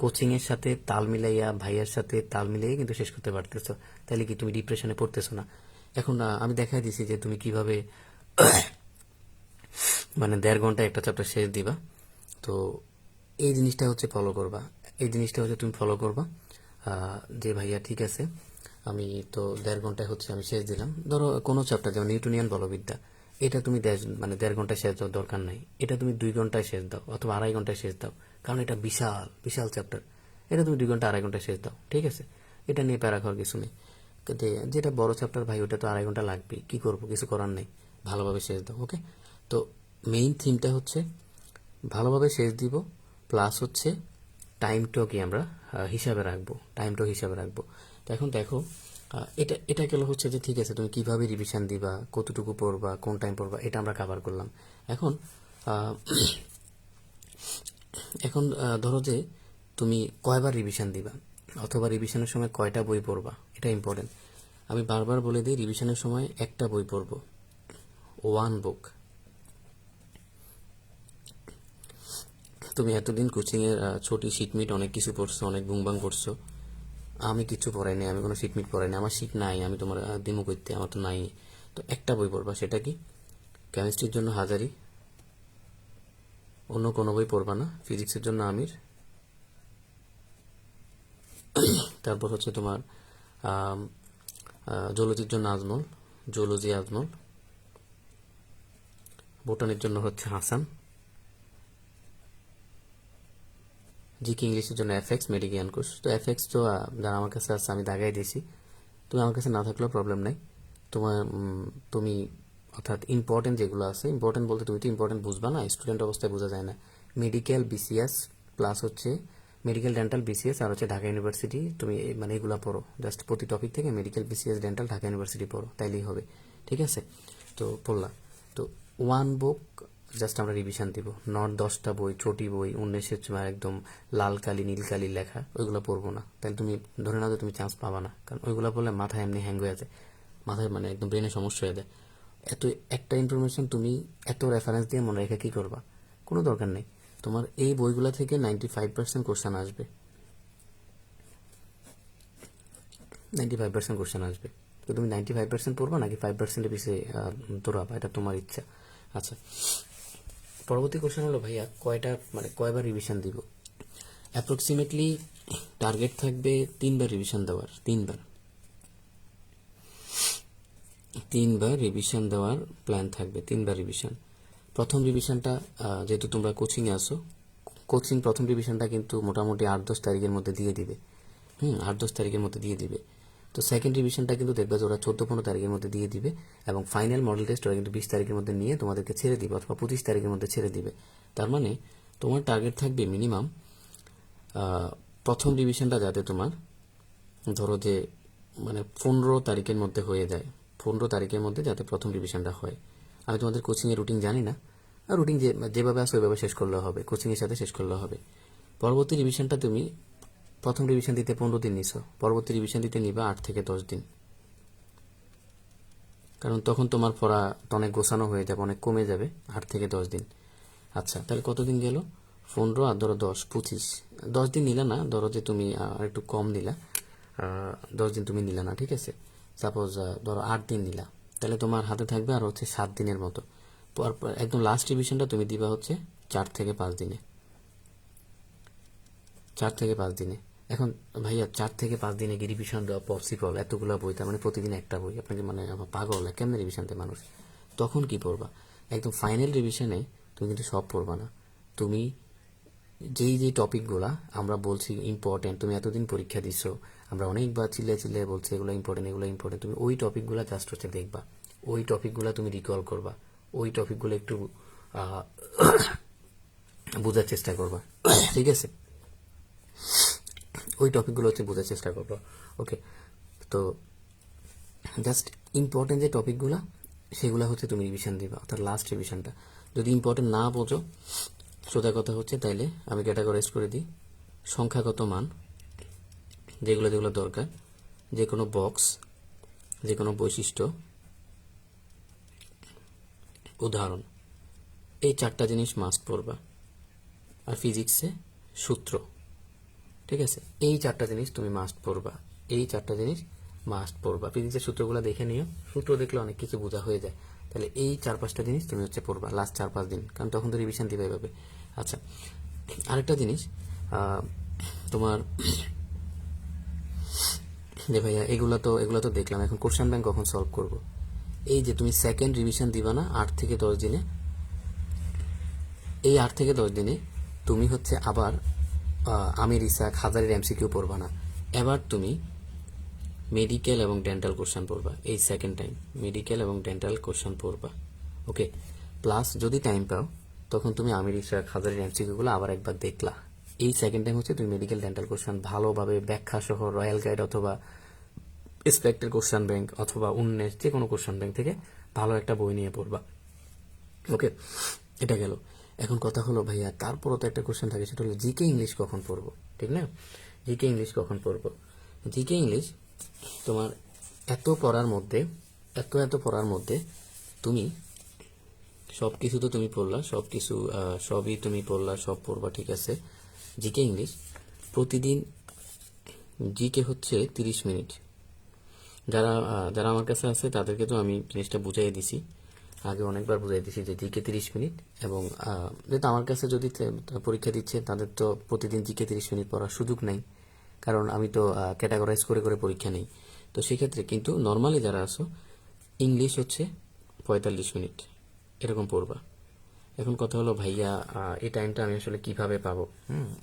কোচিং এর সাথে তাল মিলাইয়া, ভাইয়ার সাথে তাল মিলাইয়া কিন্তু শেষ করতে পারতেছো। তাহলে কি তুমি ডিপ্রেশনে পড়তেছো না। এখন আমি দেখাই দিছি যে তুমি কিভাবে মানে 1.5 ঘন্টায় একটা চ্যাপ্টার শেষ দিবা। তো এই জিনিসটা হচ্ছে ফলো করবা, এই জিনিসটা হচ্ছে তুমি ফলো করবা যে ভাইয়া ঠিক আছে আমি তো 1.5 ঘন্টায় হচ্ছে আমি শেষ দিলাম। ধরো কোনো চ্যাপ্টার যেমন নিউটনিয়ান বলবিদ্যা, এটা তুমি মানে 1.5 ঘন্টায় শেষ দেওয়ার দরকার নাই, এটা তুমি 2 ঘন্টায় শেষ দাও অথবা 2.5 ঘন্টায় শেষ দাও, কারণ এটা বিশাল বিশাল চ্যাপ্টার, এটা তুমি 2 ঘন্টা 2.5 ঘন্টায় শেষ দাও, ঠিক আছে। এটা নিয়ে প্যারা খাওয়ার কিছু নেই। যেটা বড় চ্যাপ্টার ভাই ওটা তো 2.5 ঘন্টা লাগবে, কি করব, কিছু করার নেই, ভালোভাবে শেষ দাও। ওকে, তো মেইন থিমটা হচ্ছে ভালোভাবে শেষ দিব, প্লাস হচ্ছে টাইমটাও কি আমরা হিসাবে রাখবো, টাইমটাও হিসাবে রাখবো। তো এখন দেখো, এটা এটা গেল হচ্ছে যে ঠিক আছে তুমি কিভাবে রিভিশন দিবা, কতটুকু পড়বা, কোন টাইম পড়বা, এটা আমরা কভার করলাম। এখন আহ, এখন ধরো যে তুমি কয়বার রিভিশন দিবা, অথবা রিভিশনের সময় কয়টা বই পড়বা, এটা ইম্পর্টেন্ট। আমি বারবার বলে দিই, রিভিশনের সময় একটা বই পড়বো, ওয়ান বুক। তুমি এতদিন কোচিংয়ের ছোটি শিটমিট অনেক কিছু পড়ছো, অনেক বুংবাং করছো, আমি কিছু পড়াইনি, আমি কোনো শিটমিট পড়াইনি, আমার শিট নাই, আমি তোমার দিমু করতে, আমার তো নাই। তো একটা বই পড়বা, সেটা কি কেমিস্ট্রির জন্য হাজারি, অন্য কোনো বই পড়বা না, ফিজিক্সের জন্য আমির, তারপর হচ্ছে তোমার জুলজির জন্য আজমল, জুলজি আজমল, বোটানির জন্য হচ্ছে হাসান, জিকে ইংলিশের জন্য এফএক্স মেডিকেল কোর্স। তো এফএক্স তো যারা আমার কাছে আছে আমি দাগাই দিয়েছি, তুমি আমার কাছে না থাকলেও প্রবলেম নাই। তোমার তুমি অর্থাৎ ইম্পর্টেন্ট যেগুলো আছে, ইম্পর্টেন্ট বলতে তুমি তো ইম্পর্টেন্ট বুঝবা না, স্টুডেন্ট অবস্থায় বোঝা যায় না। মেডিকেল বিসিএস প্লাস হচ্ছে মেডিকেল ডেন্টাল বিসিএস আর হচ্ছে ঢাকা ইউনিভার্সিটি, তুমি মানে এগুলো পড়ো, জাস্ট প্রতি টপিক থেকে medical BCS dental Dhaka university পড়ো, তাইলেই হবে। ঠিক আছে, তো পড়লা, তো ওয়ান বুক জাস্ট আমরা রিভিশন দিব, নট 10টা বই, ছোটি বই 19 একদম লাল কালি নীল কালি লেখা, ওইগুলো পড়বো না। তাহলে তুমি ধরে নাও যে তুমি চান্স পাবা না, কারণ ওইগুলো পড়লে মাথায় এমনি হ্যাং হয়ে যায়, মাথায় মানে একদম ব্রেনে সমস্যা হয়ে যায়। এত একটা ইনফরমেশন তুমি এত রেফারেন্স দিয়ে মনে রেখে কি করবা, কোনো দরকার নেই। তোমার এই বইগুলো থেকে 95% কোশ্চেন আসবে, 95% কোশ্চেন আসবে। তো তুমি 95% পড়বা নাকি 5% পিছিয়ে দৌড়াবা, এটা তোমার ইচ্ছা। আচ্ছা, পরবর্তী কোশ্চেন হলো ভাইয়া কয়টা মানে কয়বার রিভিশন দিব। অ্যাপ্রক্সিমেটলি টার্গেট থাকবে 3বার রিভিশন দেওয়ার, 3বার রিভিশন দেওয়ার প্ল্যান থাকবে, 3বার রিভিশন। প্রথম রিভিশনটা যেহেতু তোমরা কোচিংয়ে আসো, কোচিং প্রথম রিভিশনটা কিন্তু মোটামুটি 8-10 তারিখের মধ্যে দিয়ে দিবে, 8-10 তারিখের মধ্যে দিয়ে দিবে। তো সেকেন্ড রিভিশনটা কিন্তু দেখবে যে ওরা 14-15 তারিখের মধ্যে দিয়ে দিবে, এবং ফাইনাল মডেল টেস্ট ওরা কিন্তু 20 তারিখের মধ্যে নিয়ে তোমাদেরকে ছেড়ে দিবে, অথবা 25 তারিখের মধ্যে ছেড়ে দিবে। তার মানে তোমার টার্গেট থাকবে মিনিমাম প্রথম রিভিশনটা যাতে তোমার ধরো যে মানে 15 তারিখের মধ্যে হয়ে যায়, 15 তারিখের মধ্যে যাতে প্রথম রিভিশনটা হয়। আমি তোমাদের কোচিংয়ের রুটিন জানি না, আর রুটিন যেভাবে আসো ওইভাবে শেষ করলেও হবে, কোচিংয়ের সাথে শেষ করলেও হবে। পরবর্তী রিভিশনটা তুমি প্রথম রিভিশন দিতে 15 দিন নিছো, পরবর্তী রিভিশন দিতে নিবা 8 থেকে 10 দিন, কারণ তখন তোমার পড়া অনেক গোছানো হয়ে যাবে, অনেক কমে যাবে, 8 থেকে 10 দিন। আচ্ছা, তাহলে কতদিন গেল, 15 আর ধরো 10, 25, 10 দিন নিলা না, ধরো যে তুমি আর একটু কম নিলা, 10 দিন তুমি নিলা না, ঠিক আছে, সাপোজ ধরো 8 দিন নিলা, তাহলে তোমার হাতে থাকবে আর হচ্ছে 7 দিনের মতো। একদম লাস্ট রিভিশনটা তুমি দিবা হচ্ছে 4 থেকে 5 দিনে, 4 থেকে 5 দিনে। এখন ভাইয়া 4 থেকে 5 দিনে কি রিভিশন দেওয়া পসিবল? এতগুলো বই, তার মানে প্রতিদিন একটা বই, আপনাকে মানে আমার পাগল, কেমনে রিভিশন দেয় মানুষ? তখন কি পড়বা? একদম ফাইনাল রিভিশনে তুমি কিন্তু সব পড়বা না, তুমি যেই টপিকগুলা আমরা বলছি ইম্পর্টেন্ট, তুমি এতদিন পরীক্ষা দিছো, আমরা অনেকবার চিল্লায় বলছি এগুলো ইম্পর্টেন্ট, এগুলো ইম্পর্টেন্ট, তুমি ওই টপিকগুলা জাস্ট হচ্ছে দেখবা, ওই টপিকগুলা তুমি রিকল করবা, ওই টপিকগুলো একটু বোঝার চেষ্টা করবা, ঠিক আছে, ওই টপিকগুলো হচ্ছে বোঝার চেষ্টা করবো। ওকে, তো জাস্ট ইম্পর্টেন্ট যে টপিকগুলো সেগুলো হচ্ছে তুমি রিভিশন দিবা, অর্থাৎ লাস্ট রিভিশনটা। যদি ইম্পর্টেন্ট না বোঝো, সোজা কথা হচ্ছে, তাইলে আমি ক্যাটাগরাইজ করে দিই সংখ্যাগত মান, যেগুলো যেগুলো দরকার, যে কোনো বক্স, যে কোনো বৈশিষ্ট্য, উদাহরণ, এই 4টা জিনিস মাস্ট পড়বা। আর ফিজিক্সে সূত্র, ঠিক আছে, এই 4টা জিনিস তুমি মাস্ট পড়বা, এই 4টা জিনিস মাস্ট পড়বা। ফিজিক্সের সূত্রগুলো দেখে নিও, সূত্র দেখলে অনেক কিছু বোঝা হয়ে যায়। তাহলে এই 4-5টা জিনিস তুমি হচ্ছে পড়বা লাস্ট 4-5 দিন, কারণ তখন তো রিভিশন দিবে এভাবে। আচ্ছা, আরেকটা জিনিস, তোমার যে ভাইয়া এগুলো তো দেখলাম, এখন কোশ্চেন ব্যাংক কখন সলভ করব? এই যে তুমি সেকেন্ড রিভিশন দিবা না 8 থেকে 10 দিনে, এই 8 থেকে 10 দিনে তুমি হচ্ছে আবার আমির ইসাক হাজারের এমসিকিউ পড়বা না, এবার তুমি মেডিকেল এবং ডেন্টাল কোশ্চেন পড়বা এই সেকেন্ড টাইম, মেডিকেল এবং ডেন্টাল কোশ্চেন পড়বা। ওকে, প্লাস যদি টাইম পাও তখন তুমি আমির ইশরাক হাজারের এমসিকিউগুলো আবার একবার দেখলা। এই সেকেন্ড টাইম হচ্ছে তুমি মেডিকেল ডেন্টাল কোশ্চেন ভালোভাবে ব্যাখ্যা সহ রয়্যাল গাইড অথবা স্পেক্টের কোশ্চেন ব্যাংক অথবা উন্মেষ যে কোনো কোশ্চেন ব্যাংক থেকে ভালো একটা বই নিয়ে পড়বা। ওকে, এটা গেল। এখন কথা হলো ভাইয়া তারপরও তো একটা কোশ্চেন থাকে, সেটা হলো জিকে ইংলিশ কখন পড়বো, ঠিক না? জিকে ইংলিশ কখন পড়বো? জিকে ইংলিশ তোমার এত পড়ার মধ্যে এত পড়ার মধ্যে তুমি সব কিছু তো তুমি পড়লা, সব কিছু সবই তুমি পড়লা, সব পড়বা, ঠিক আছে। জিকে ইংলিশ প্রতিদিন জিকে হচ্ছে 30 মিনিট। যারা যারা আমার কাছে আছে তাদেরকে তো আমি জিনিসটা বুঝাই দিছি, আগে অনেকবার বুঝাই দিছি যে জিকে 30 মিনিট। এবং যেহেতু আমার কাছে যদি পরীক্ষা দিচ্ছে তাদের তো প্রতিদিন জিকে 30 মিনিট পড়ার সুযোগ নাই, কারণ আমি তো ক্যাটাগরাইজ করে করে পরীক্ষা নেই। তো সেক্ষেত্রে কিন্তু নর্মালি যারা আছো ইংলিশ হচ্ছে 45 মিনিট এরকম পড়বা। এখন কথা হলো ভাইয়া এই টাইমটা আমি আসলে কিভাবে পাবো?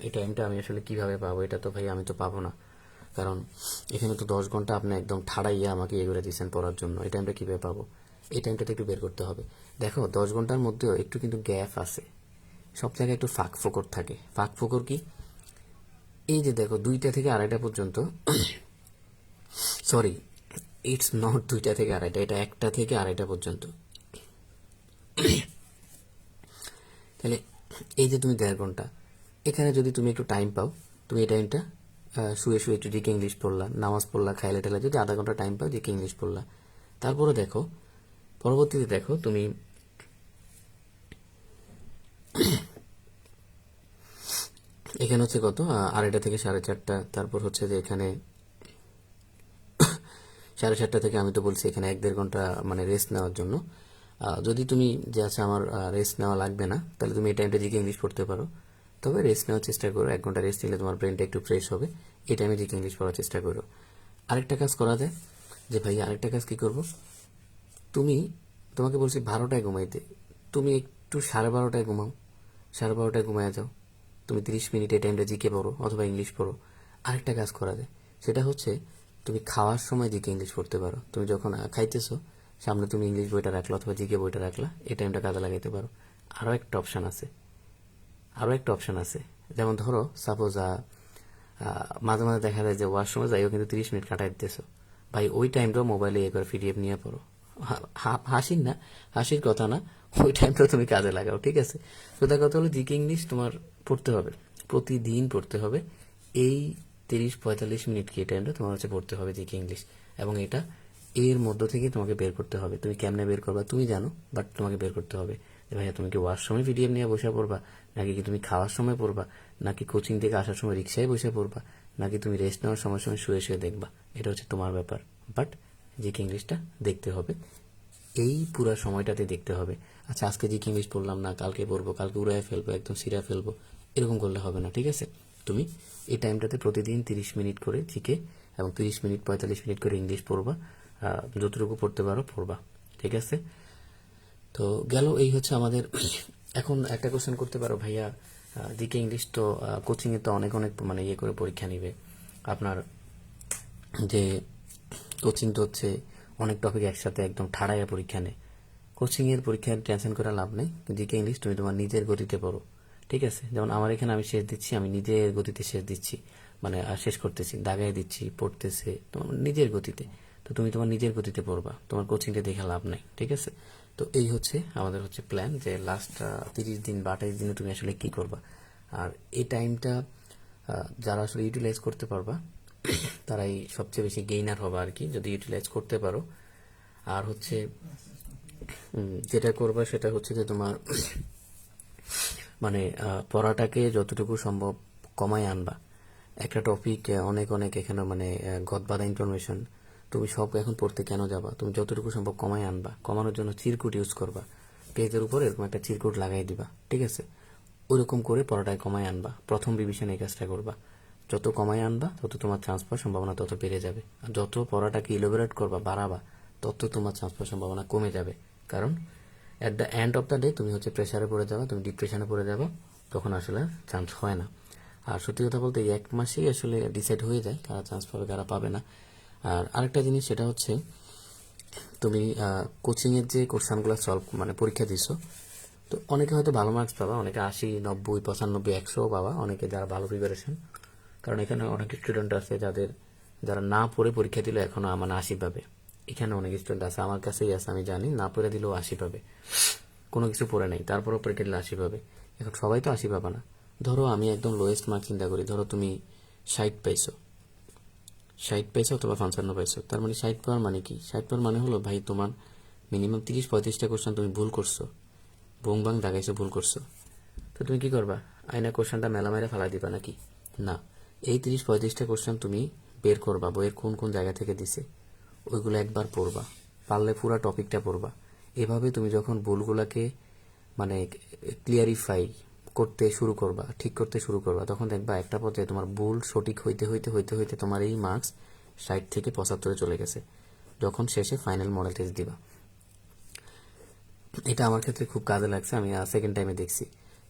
এই টাইমটা আমি আসলে কিভাবে পাবো? এটা তো ভাইয়া আমি তো পাবো না, কারণ এখানে তো 10 ঘন্টা আপনি একদম ঠাড়াইয়া আমাকে ইয়ে করে দিচ্ছেন পড়ার জন্য। এই টাইমটা কিভাবে পাবো? এই টাইমটাতে একটু বের করতে হবে। দেখো 10 ঘন্টার মধ্যেও একটু কিন্তু গ্যাপ আছে, সব জায়গায় একটু ফাঁক ফোকর থাকে। ফাঁক ফোকর কি? এই যে দেখো 2টা থেকে 2:30 পর্যন্ত, সরি ইটস নট 2টা থেকে 2:30, এটা 1টা থেকে 2:30 পর্যন্ত। তাহলে এই যে তুমি 1.5 ঘন্টা, এখানে যদি তুমি একটু টাইম পাও, তুমি এই টাইমটা শুয়ে শুয়ে একটু জিকে ইংলিশ পড়লা, নামাজ পড়লা, খাইলে টেলা, যদি আধা ঘন্টা টাইম পাও জিকে ইংলিশ পড়লা। তারপরে দেখো পরবর্তীতে দেখো তুমি এখানে হচ্ছে কত 2:30 থেকে 4:30, তারপর হচ্ছে যে এখানে 7:30 থেকে আমি তো বলছি এখানে 1-1.5 ঘন্টা মানে রেস্ট নেওয়ার জন্য। যদি তুমি যে আছে আমার রেস্ট নেওয়া লাগবে না, তাহলে তুমি এই টাইমটা জিকে ইংলিশ পড়তে পারো। তবে রেস্ট নেওয়ার চেষ্টা করো, 1 ঘন্টা রেস্ট নিলে তোমার ব্রেনটা একটু ফ্রেশ হবে। এই টাইমে জিকে ইংলিশ পড়ার চেষ্টা করো। আরেকটা কাজ করা যায় যে ভাই, আরেকটা কাজ কি করবো, তোমাকে বলছি 12টায় ঘুমাইতে, তুমি একটু 12:30টায় ঘুমাও, 12:30টায় ঘুমায় যাও, তুমি 30 মিনিট এই টাইমটা জিকে পড়ো অথবা ইংলিশ পড়ো। আরেকটা কাজ করা যায়, সেটা হচ্ছে তুমি খাওয়ার সময় জিকে ইংলিশ পড়তে পারো। তুমি যখন খাইতেছো সামনে তুমি ইংলিশ বইটা রাখলা অথবা জিকে বইটা রাখলা, এই টাইমটা কাজে লাগাইতে পারো। আরও একটা অপশন আছে, যেমন ধরো সাপোজ মাঝে মাঝে দেখা যায় যে ওয়াশরুমে যাইও কিন্তু 30 মিনিট কাটাই দিতেছো, ভাই ওই টাইমটাও মোবাইলে একবার পিডিএফ নিয়ে পড়ো। হাসির কথা না, ওই টাইমটা তুমি কাজে লাগাও, ঠিক আছে। সোজা কথা হলো জিকে ইংলিশ তোমার পড়তে হবে, প্রতিদিন পড়তে হবে। এই 30-45 মিনিট কি টাইমটা তোমার হচ্ছে পড়তে হবে জিকে ইংলিশ, এবং এটা এর মধ্য থেকে তোমাকে বের করতে হবে। তুমি কেমনে বের করবা তুমি জানো, বাট তোমাকে বের করতে হবে যে ভাইয়া তুমি কি ওয়াশরুমে পিডিএফ নিয়ে বসে পড়বা, নাকি কি তুমি খাওয়ার সময় পড়বা, নাকি কোচিং থেকে আসার সময় রিক্সায় বসে পড়বা, নাকি তুমি রেস্ট নেওয়ার সময় সময় শুয়ে শুয়ে দেখবা। এটা হচ্ছে তোমার ব্যাপার, বাট জিকে ইংলিশটা দেখতে হবে, এই পুরা সময়টাতে দেখতে হবে। আচ্ছা আজকে জিকে ইংলিশ পড়লাম না, কালকে পড়বো, কালকে উড়ায় ফেলবো, একদম সিরা ফেলবো, এরকম করলে হবে না, ঠিক আছে। তুমি এই টাইমটাতে প্রতিদিন 30 মিনিট করে জিকে এবং 30 মিনিট 45 মিনিট করে ইংলিশ পড়বা, যতটুকু পড়তে পারো পড়বা, ঠিক আছে। তো গেল, এই হচ্ছে আমাদের। এখন একটা কোশ্চেন করতে পারো ভাইয়া, জিকে ইংলিশ তো কোচিংয়ে তো অনেক অনেক মানে ইয়ে করে পরীক্ষা নিবে আপনার, যে কোচিং তো হচ্ছে অনেক টপিক একসাথে একদম ঠাড়াইয়া পরীক্ষা নেয়। কোচিংয়ের পরীক্ষার টেনশন করার লাভ নেই, জিকে ইংলিশ তুমি তোমার নিজের গতিতে পড়ো, ঠিক আছে। যেমন আমার এখানে আমি শেষ দিচ্ছি, আমি নিজের গতিতে শেষ দিচ্ছি, মানে শেষ করতেছি, দাগাই দিচ্ছি, পড়তেছে তোমার নিজের গতিতে। তো তুমি তোমার নিজের গতিতে পড়বা, তোমার কোচিংটা দেখে লাভ নাই, ঠিক আছে। তো এই হচ্ছে আমাদের হচ্ছে প্ল্যান, যে লাস্ট 30 দিন বা 28 দিনে তুমি আসলে কি করবা। আর এই টাইমটা যারা আসলে ইউটিলাইজ করতে পারবা তারাই সবচেয়ে বেশি গেইনার হবে আর কি, যদি ইউটিলাইজ করতে পারো। আর হচ্ছে যেটা করবা সেটা হচ্ছে যে তোমার মানে পড়াটাকে যতটুকু সম্ভব কমায় আনবা। একটা টপিক অনেক অনেক এখানে মানে গদবাদা ইনফরমেশন, তুমি সব এখন পড়তে কেন যাবা, তুমি যতটুকু সম্ভব কমায় আনবা। কমানোর জন্য চিরকুট ইউজ করবা, পেজের উপর এরকম একটা চিরকুট লাগাই দিবা, ঠিক আছে। ওইরকম করে পড়াটায় কমায় আনবা, প্রথম রিভিশন এই কাজটা করবা। যত কমায় আনবা তত তোমার চান্স পাওয়ার সম্ভাবনা তত বেড়ে যাবে। আর যত পড়াটাকে ইলোবোরেট করবা, বাড়াবা, তত তোমার চান্স পাওয়ার সম্ভাবনা কমে যাবে। কারণ at the end of the day তুমি হচ্ছে প্রেশারে পড়ে যাবে, তুমি ডিপ্রেশনে পড়ে যাবে, তখন আসলে চান্স হয় না। আর সত্যি কথা বলতে এই 1 মাসেই আসলে ডিসাইড হয়ে যায় কারা চান্স পাবে কারা পাবে না। আর আরেকটা জিনিস সেটা হচ্ছে তুমি কোচিংয়ের যে কোশ্চেনগুলো সলভ মানে পরীক্ষা দিছো, তো অনেকে হয়তো ভালো মার্কস পাবা, অনেকে 80, 90, 95, 100 পাবা, অনেকে যারা ভালো প্রিপারেশন। কারণ এখানে অনেক স্টুডেন্ট আছে যারা না পড়ে পরীক্ষা দিলে এখনো মানে 80 পাবে। এখানে অনেক স্টুডেন্ট আছে, আমার কাছেই আছে, আমি জানি, না পড়ে দিলেও 80 পাবে, কোনো কিছু পড়ে নেই, তারপরও পরীক্ষা দিলে 80 পাবে। এখন সবাই তো 80 পাবা না। ধরো আমি একদম লোয়েস্ট মার্ক চিন্তা করি, ধরো তুমি 60 পাইছো, 60 পাইছো অথবা 55 পাইছো, তার মানে 60 পাওয়ার মানে কি? 60 পাওয়ার মানে হলো ভাই তোমার মিনিমাম 30-35টা কোশ্চেন তুমি ভুল করছো, বং বাং দাগাইছো, ভুল করছো। তো তুমি কি করবা? আয়না কোশ্চেনটা মেলা মেরে ফেলা দিবা নাকি? না, এই 30-35টা কোশ্চেন তুমি বের করবা, বইয়ের কোন কোন জায়গা থেকে দিছে ওইগুলো একবার পড়বা, পারলে পুরো টপিকটা পড়বা। এভাবে তুমি যখন ভুলগুলাকে মানে ক্লিয়ারিফাই করতে শুরু করবা, ঠিক করতে শুরু করবা, তখন দেখবা একটা পর্যায়ে তোমার ভুল সঠিক হইতে হইতে হইতে হইতে তোমার এই মার্কস 60 থেকে 75 চলে গেছে, যখন শেষে ফাইনাল মডেল টেস্ট দিবা। এটা আমার ক্ষেত্রে খুব কাজে লাগছে। আমি সেকেন্ড টাইমে দেখছি,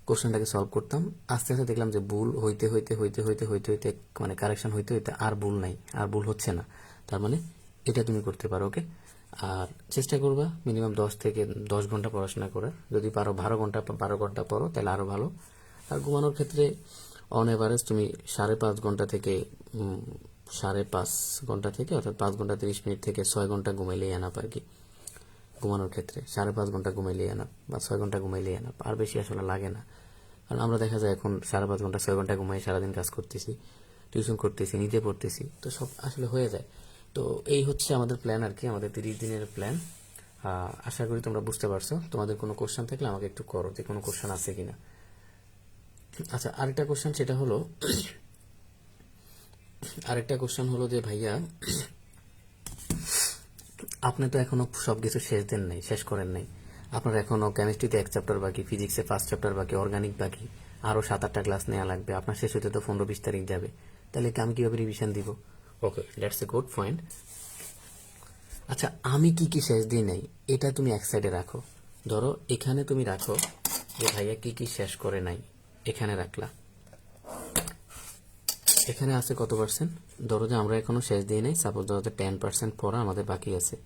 কোশ্চেনটাকে সলভ করতাম, আস্তে আস্তে দেখলাম যে ভুল হইতে হইতে হইতে হইতে হইতে হইতে মানে কারেকশন হইতে হইতে আর ভুল নাই, আর ভুল হচ্ছে না। তার মানে এটা তুমি করতে পারো। ওকে, আর চেষ্টা করবা মিনিমাম 10 ঘন্টা পড়াশোনা করার। যদি পারো 12 ঘন্টা পড়ো তাহলে আরো ভালো। আর ঘুমানোর ক্ষেত্রে অন এভারেজ তুমি 5.5 ঘন্টা থেকে 5.5 ঘন্টা থেকে অর্থাৎ 5 ঘন্টা 30 মিনিট থেকে 6 ঘন্টা ঘুমাইলেই এনাফ আর কি। ঘুমানোর ক্ষেত্রে 5.5 ঘন্টা ঘুমাইলেই এনাফ, বা 6 ঘন্টা ঘুমাইলেই এনাফ, আর বেশি আসলে লাগে না। কারণ আমরা দেখা যায় এখন 5.5 ঘন্টা 6 ঘন্টা ঘুমাই, সারাদিন কাজ করতেছি, টিউশন করতেছি, নিজে পড়তেছি, তো সব আসলে হয়ে যায়। তো এই হচ্ছে আমাদের প্ল্যান আর কি, আমাদের 30 দিনের প্ল্যান। আশা করি তোমরা বুঝতে পারছো। তোমাদের কোনো কোশ্চেন থাকলে আমাকে একটু করো যে কোনো কোশ্চেন আছে কিনা। আচ্ছা, আরেকটা কোশ্চেন হলো যে ভাইয়া আপনি তো এখনো সবকিছু শেষ করেন নাই। আপনার এখনো কেমিস্ট্রিতে 1 চ্যাপ্টার বাকি, ফিজিক্সে 5 চ্যাপ্টার বাকি, অর্গানিক বাকি, আরো 7-8টা ক্লাস নেওয়া লাগবে। আপনার শেষ হতে তো 15-20 তারিখ যাবে। তাহলে কি আমি কিভাবে রিভিশন দিব? ওকে, দ্যাটস এ গুড পয়েন্ট। আচ্ছা, আমি কি কি শেষ দিই নাই এটা তুমি এক সাইডে রাখো। ধরো এখানে তুমি রাখো যে ভাইয়া কি কি শেষ করে নাই, এখানে রাখলা। এখানে আছে কত পার্সেন্ট? ধরো যে আমরা এখনো শেষ দিই নাই, সাপোজ ধরো 10% পড়া আমাদের বাকি আছে,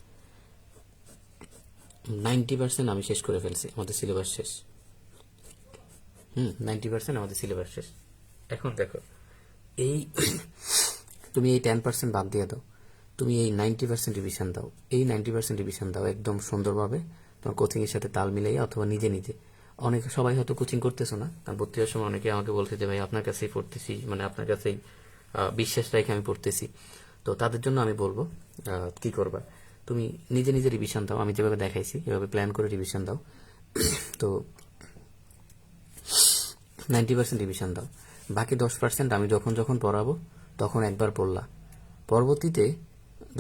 90% আমি শেষ করে ফেলছি, আমাদের সিলেবাস শেষ। 90% আমাদের সিলেবাস শেষ। এখন দেখো, এই তুমি এই 10% বাদ দিয়ে দাও, তুমি এই 90% রিভিশন দাও, এই 90% রিভিশন দাও একদম সুন্দরভাবে তোমার কোচিং এর সাথে তাল মিলাইয়া অথবা নিজে নিজে। সবাই হয়তো কোচিং করতেছো না, কারণ ভর্তি হওয়ার সময় অনেকে আমাকে বলছে যে ভাই আপনার কাছেই পড়তেছি, মানে আপনার কাছেই বিশ্বাস রেখে আমি পড়তেছি। তো তাদের জন্য আমি বলবো কি করবা, তুমি নিজে নিজে রিভিশন দাও, আমি যেভাবে দেখাইছি এভাবে প্ল্যান করে রিভিশন দাও। তো 90% রিভিশন দাও, বাকি 10% আমি যখন যখন পড়াবো তখন একবার পড়লা, পরবর্তীতে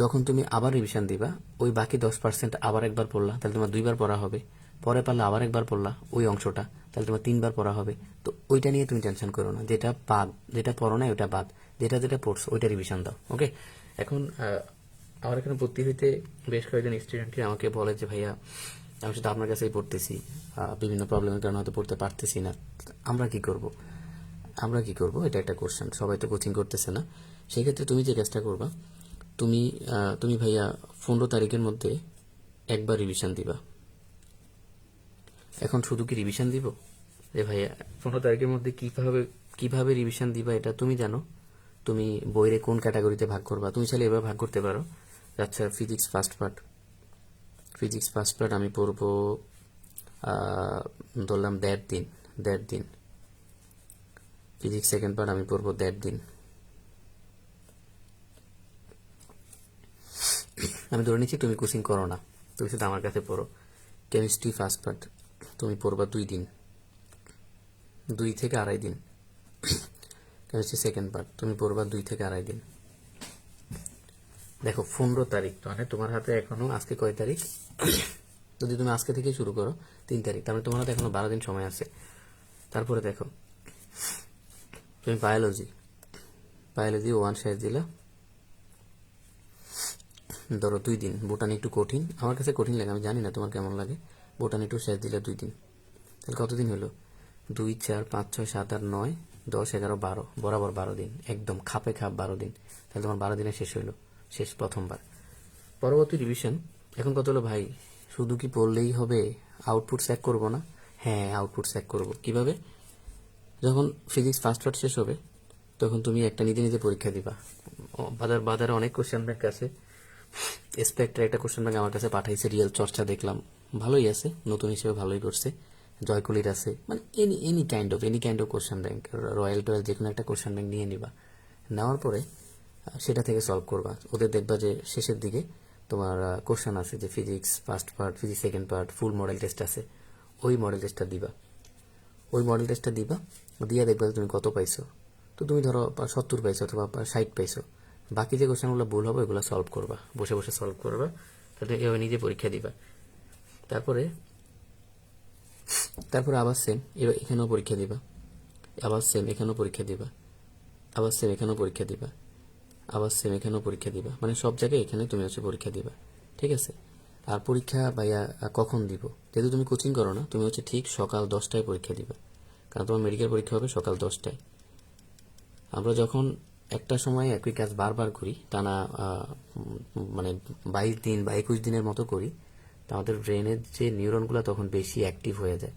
যখন তুমি আবার রিভিশন দিবা ওই বাকি 10% আবার একবার পড়লা, তাহলে তোমার 2বার পড়া হবে। পরে পারলে আবার একবার পড়লা ওই অংশটা, তাহলে তোমার 3বার পড়া হবে। তো ওইটা নিয়ে তুমি টেনশন করো না, যেটা পড়ো না ওইটা বাদ, যেটা পড়ছো ওইটা রিভিশন দাও। ওকে, এখন আমার এখানে ভর্তি হইতে বেশ কয়েকজন স্টুডেন্টই আমাকে বলে যে ভাইয়া আমি শুধু আপনার কাছেই পড়তেছি, বিভিন্ন প্রবলেমের কারণে হয়তো পড়তে পারতেছি না, আমরা কি করব? এটা একটা কোশ্চেন। সবাই তো কোচিং করতেছে না, সেই ক্ষেত্রে তুমি যে কাজটা করবা, তুমি ভাইয়া 15 তারিখের মধ্যে একবার রিভিশন দিবা। এখন শুধু কি রিভিশন দিব যে ভাইয়া 15 তারিখের মধ্যে কিভাবে রিভিশন দিবা এটা তুমি জানো। তুমি বইরে কোন ক্যাটাগরিতে ভাগ করবা, তুমি চাইলে এবার ভাগ করতে পারো। আচ্ছা, ফিজিক্স ফার্স্ট পার্ট আমি পড়বো ধরলাম 1.5 দিন। ফিজিক্স সেকেন্ড পার্ট আমি পড়বো 1.5 দিন। আমি ধরে নিচ্ছি তুমি কোচিং করো না, তুমি শুধু আমার কাছে পড়ো। কেমিস্ট্রি ফার্স্ট পার্ট তুমি পড়বা 2 দিন, 2 থেকে 2.5 দিন। কেমিস্ট্রি সেকেন্ড পার্ট তুমি পড়বা 2 থেকে 2.5 দিন। দেখো 15 তারিখ, মানে তোমার হাতে এখনো আজকে কয় তারিখ? যদি তুমি আজকে থেকে শুরু করো 3 তারিখ, তার মানে তোমার হাতে এখনো 12 দিন সময় আছে। তারপরে দেখো তুমি বায়োলজি 1 শেষ দিলা, ধরো 2 দিন। বোটানি একটু কঠিন, আমার কাছে কঠিন লাগে, আমি জানি না তোমার কেমন লাগে। বোটানি একটু শেষ দিলে 2 দিন, তাহলে কতদিন হলো? 2, 4, 5, 6, 7, 8, 9, 10, 11, 12, বরাবর 12 দিন, একদম খাপে খাপ 12 দিন। তাহলে তোমার 12 দিনে শেষ হইলো। শেষ প্রথমবার। পরবর্তী রিভিশন। এখন কত হলো ভাই, শুধু কি পড়লেই হবে? আউটপুট চেক করবো না? হ্যাঁ, আউটপুট চেক করবো। কিভাবে? যখন ফিজিক্স ফার্স্ট পার্ট শেষ হবে তখন তুমি একটা নিজে নিজে পরীক্ষা দিবা। বাজারে অনেক কোশ্চেন ব্যাংক আছে। স্পেক্ট্রা একটা কোশ্চেন ব্যাংক আমার কাছে পাঠাইছে, রিয়েল চর্চা দেখলাম, ভালোই আছে, নতুন হিসেবে ভালোই করছে। জয়কলির আছে, মানে any kind of question bank, royal toil যে কোনো একটা কোশ্চেন ব্যাংক নিয়ে নিবা। নেওয়ার পরে সেটা থেকে সলভ করবা। ওদের দেখবা যে শেষের দিকে তোমার কোশ্চেন আছে যে physics first part, physics second part, ফুল মডেল টেস্ট আছে, ওই মডেল টেস্টটা দিবা। দিয়ে দেখবা যে তুমি কত পাইছো। তো তুমি ধরো 70 পাইছো অথবা 60 পাইছো। বাকি যে কোশ্চেনগুলো ভুল হবে ওইগুলো সলভ করবা, বসে বসে সলভ করবা, তাহলে এভাবে নিজে পরীক্ষা দিবা। তারপরে আবার সেম এখানেও পরীক্ষা দিবা, আবার সেম এখানেও পরীক্ষা দিবা, আবার সেম এখানেও পরীক্ষা দিবা, আবার সেম এখানেও পরীক্ষা দিবা, মানে সব জায়গায় এখানে তুমি পরীক্ষা দিবা। ঠিক আছে? আর পরীক্ষা ভাইয়া কখন দিব? যেহেতু তুমি কোচিং করো না, তুমি ঠিক সকাল 10টায় পরীক্ষা দিবা, কারণ তোমার মেডিকেল পরীক্ষা হবে সকাল 10টায়। আমরা যখন একটা সময় একই কাজ বারবার করি, টানা মানে 22 দিন বা 21 দিনের মতো করি, তা আমাদের ব্রেনের যে নিউরনগুলো তখন বেশি অ্যাক্টিভ হয়ে যায়।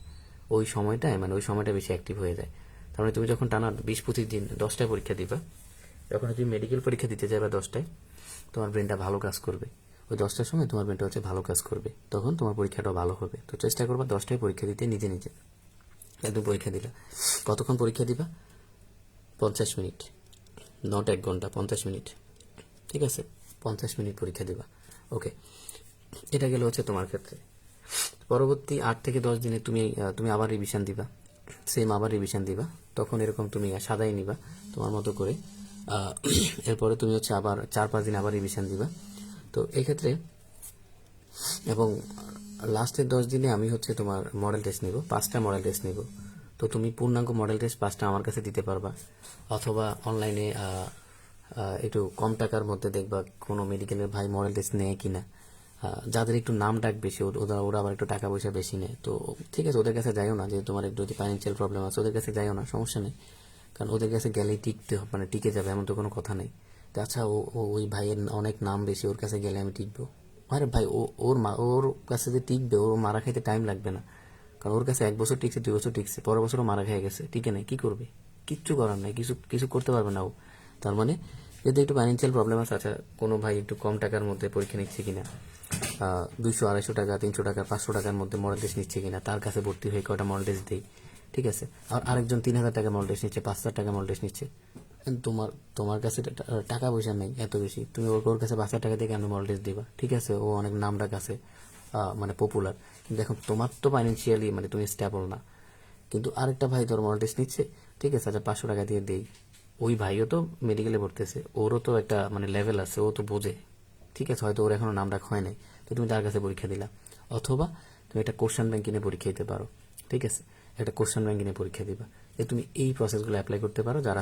ওই সময়টা বেশি অ্যাক্টিভ হয়ে যায়। তার মানে তুমি যখন টানা 20-25 দিন 10টায় পরীক্ষা দিবা, যখন তুমি মেডিকেল পরীক্ষা দিতে যাবে 10টায়, তোমার ব্রেনটা ভালো কাজ করবে। ওই 10টার সময় তোমার ব্রেনটা ভালো কাজ করবে, তখন তোমার পরীক্ষাটাও ভালো হবে। তো চেষ্টা করবা 10টায় পরীক্ষা দিতে, নিজে নিজে একদম পরীক্ষা দিলা। কতক্ষণ পরীক্ষা দিবা? 50 মিনিট, নট 1 ঘন্টা, 50 মিনিট। ঠিক আছে? 50 মিনিট পরীক্ষা দিবা। ওকে, এটা গেল তোমার ক্ষেত্রে। পরবর্তী 8 থেকে 10 দিনে তুমি আবার রিভিশন দিবা, আবার রিভিশন দিবা। তখন এরকম তুমি সাদাই নিবা তোমার মতো করে। এরপরে তুমি আবার 4-5 দিন আবার রিভিশন দিবা। তো এক্ষেত্রে এবং লাস্টের 10 দিনে আমি তোমার মডেল টেস্ট নিব, 5টা মডেল টেস্ট নিব। তো তুমি পূর্ণাঙ্গ মডেল টেস্ট 5টা আমার কাছে দিতে পারবা, অথবা অনলাইনে একটু কম টাকার মধ্যে দেখবা কোনো মেডিকেলের ভাই মডেল টেস্ট নেয় কিনা। যাদের একটু নাম ডাক বেশি, ওরা আবার একটু টাকা পয়সা বেশি নেয়। তো ঠিক আছে, ওদের কাছে যাইও না, যে তোমার একটু ফাইন্যান্সিয়াল প্রবলেম আছে, ওদের কাছে যাইও না, সমস্যা নেই। কারণ ওদের কাছে গেলেই টিকে যাবে এমন তো কোনো কথা নেই। আচ্ছা, ওই ভাইয়ের অনেক নাম বেশি, ওর কাছে গেলে আমি টিকবো। আরে ভাই, ওর কাছে যে টিকবে, ওর মারা খাইতে টাইম লাগবে না। কারণ ওর কাছে 1 বছর টিকছে, 2 বছর টিকছে, পরের বছরও মারা খেয়ে গেছে, টিকে নাই, কি করবে? কিচ্ছু করার নাই, কিছু করতে পারবে না ও। তার মানে যদি একটু ফাইন্যান্সিয়াল প্রবলেম আছে, আচ্ছা কোনো ভাই একটু কম টাকার মধ্যে পরীক্ষা নিচ্ছে কিনা, 200-250 টাকা, 300 টাকা, 500 টাকার মধ্যে মডেল টেস্ট নিচ্ছে কিনা, তার কাছে ভর্তি হয়ে কয়টা মডেল টেস্ট দেই। ঠিক আছে? আর আরেকজন 3000 টাকা মডেল টেস্ট নিচ্ছে, 5,000 টাকা মডেল টেস্ট নিচ্ছে। তোমার কাছে টাকা পয়সা নেই এত বেশি, তুমি ওর কাছে 5,000 টাকা দিয়ে কেন মডেল টেস্ট দিবা? ঠিক আছে, ও অনেক নাম ডাক আছে, মানে পপুলার, কিন্তু এখন তোমার তো ফাইন্যান্সিয়ালি তুমি স্টেবল না। কিন্তু আরেকটা ভাই তোর মডেল টেস্ট নিচ্ছে, ঠিক আছে, আচ্ছা 500 টাকা দিয়ে দেই। ওই ভাইও তো মেডিকেলে পড়তেছে, ওরও তো একটা লেভেল আছে, ও তো বোঝে। ঠিক আছে, হয়তো ওর এখনো নাম ডাক হয় নাই, তো তুমি তার কাছে পরীক্ষা দিলা। অথবা তুমি একটা কোশ্চেন ব্যাংক কিনে পরীক্ষা দিতে পারো। ঠিক আছে, একটা কোশ্চেন ব্যাংক কিনে পরীক্ষা দিবা। তুমি এই প্রসেসগুলো অ্যাপ্লাই করতে পারো, যারা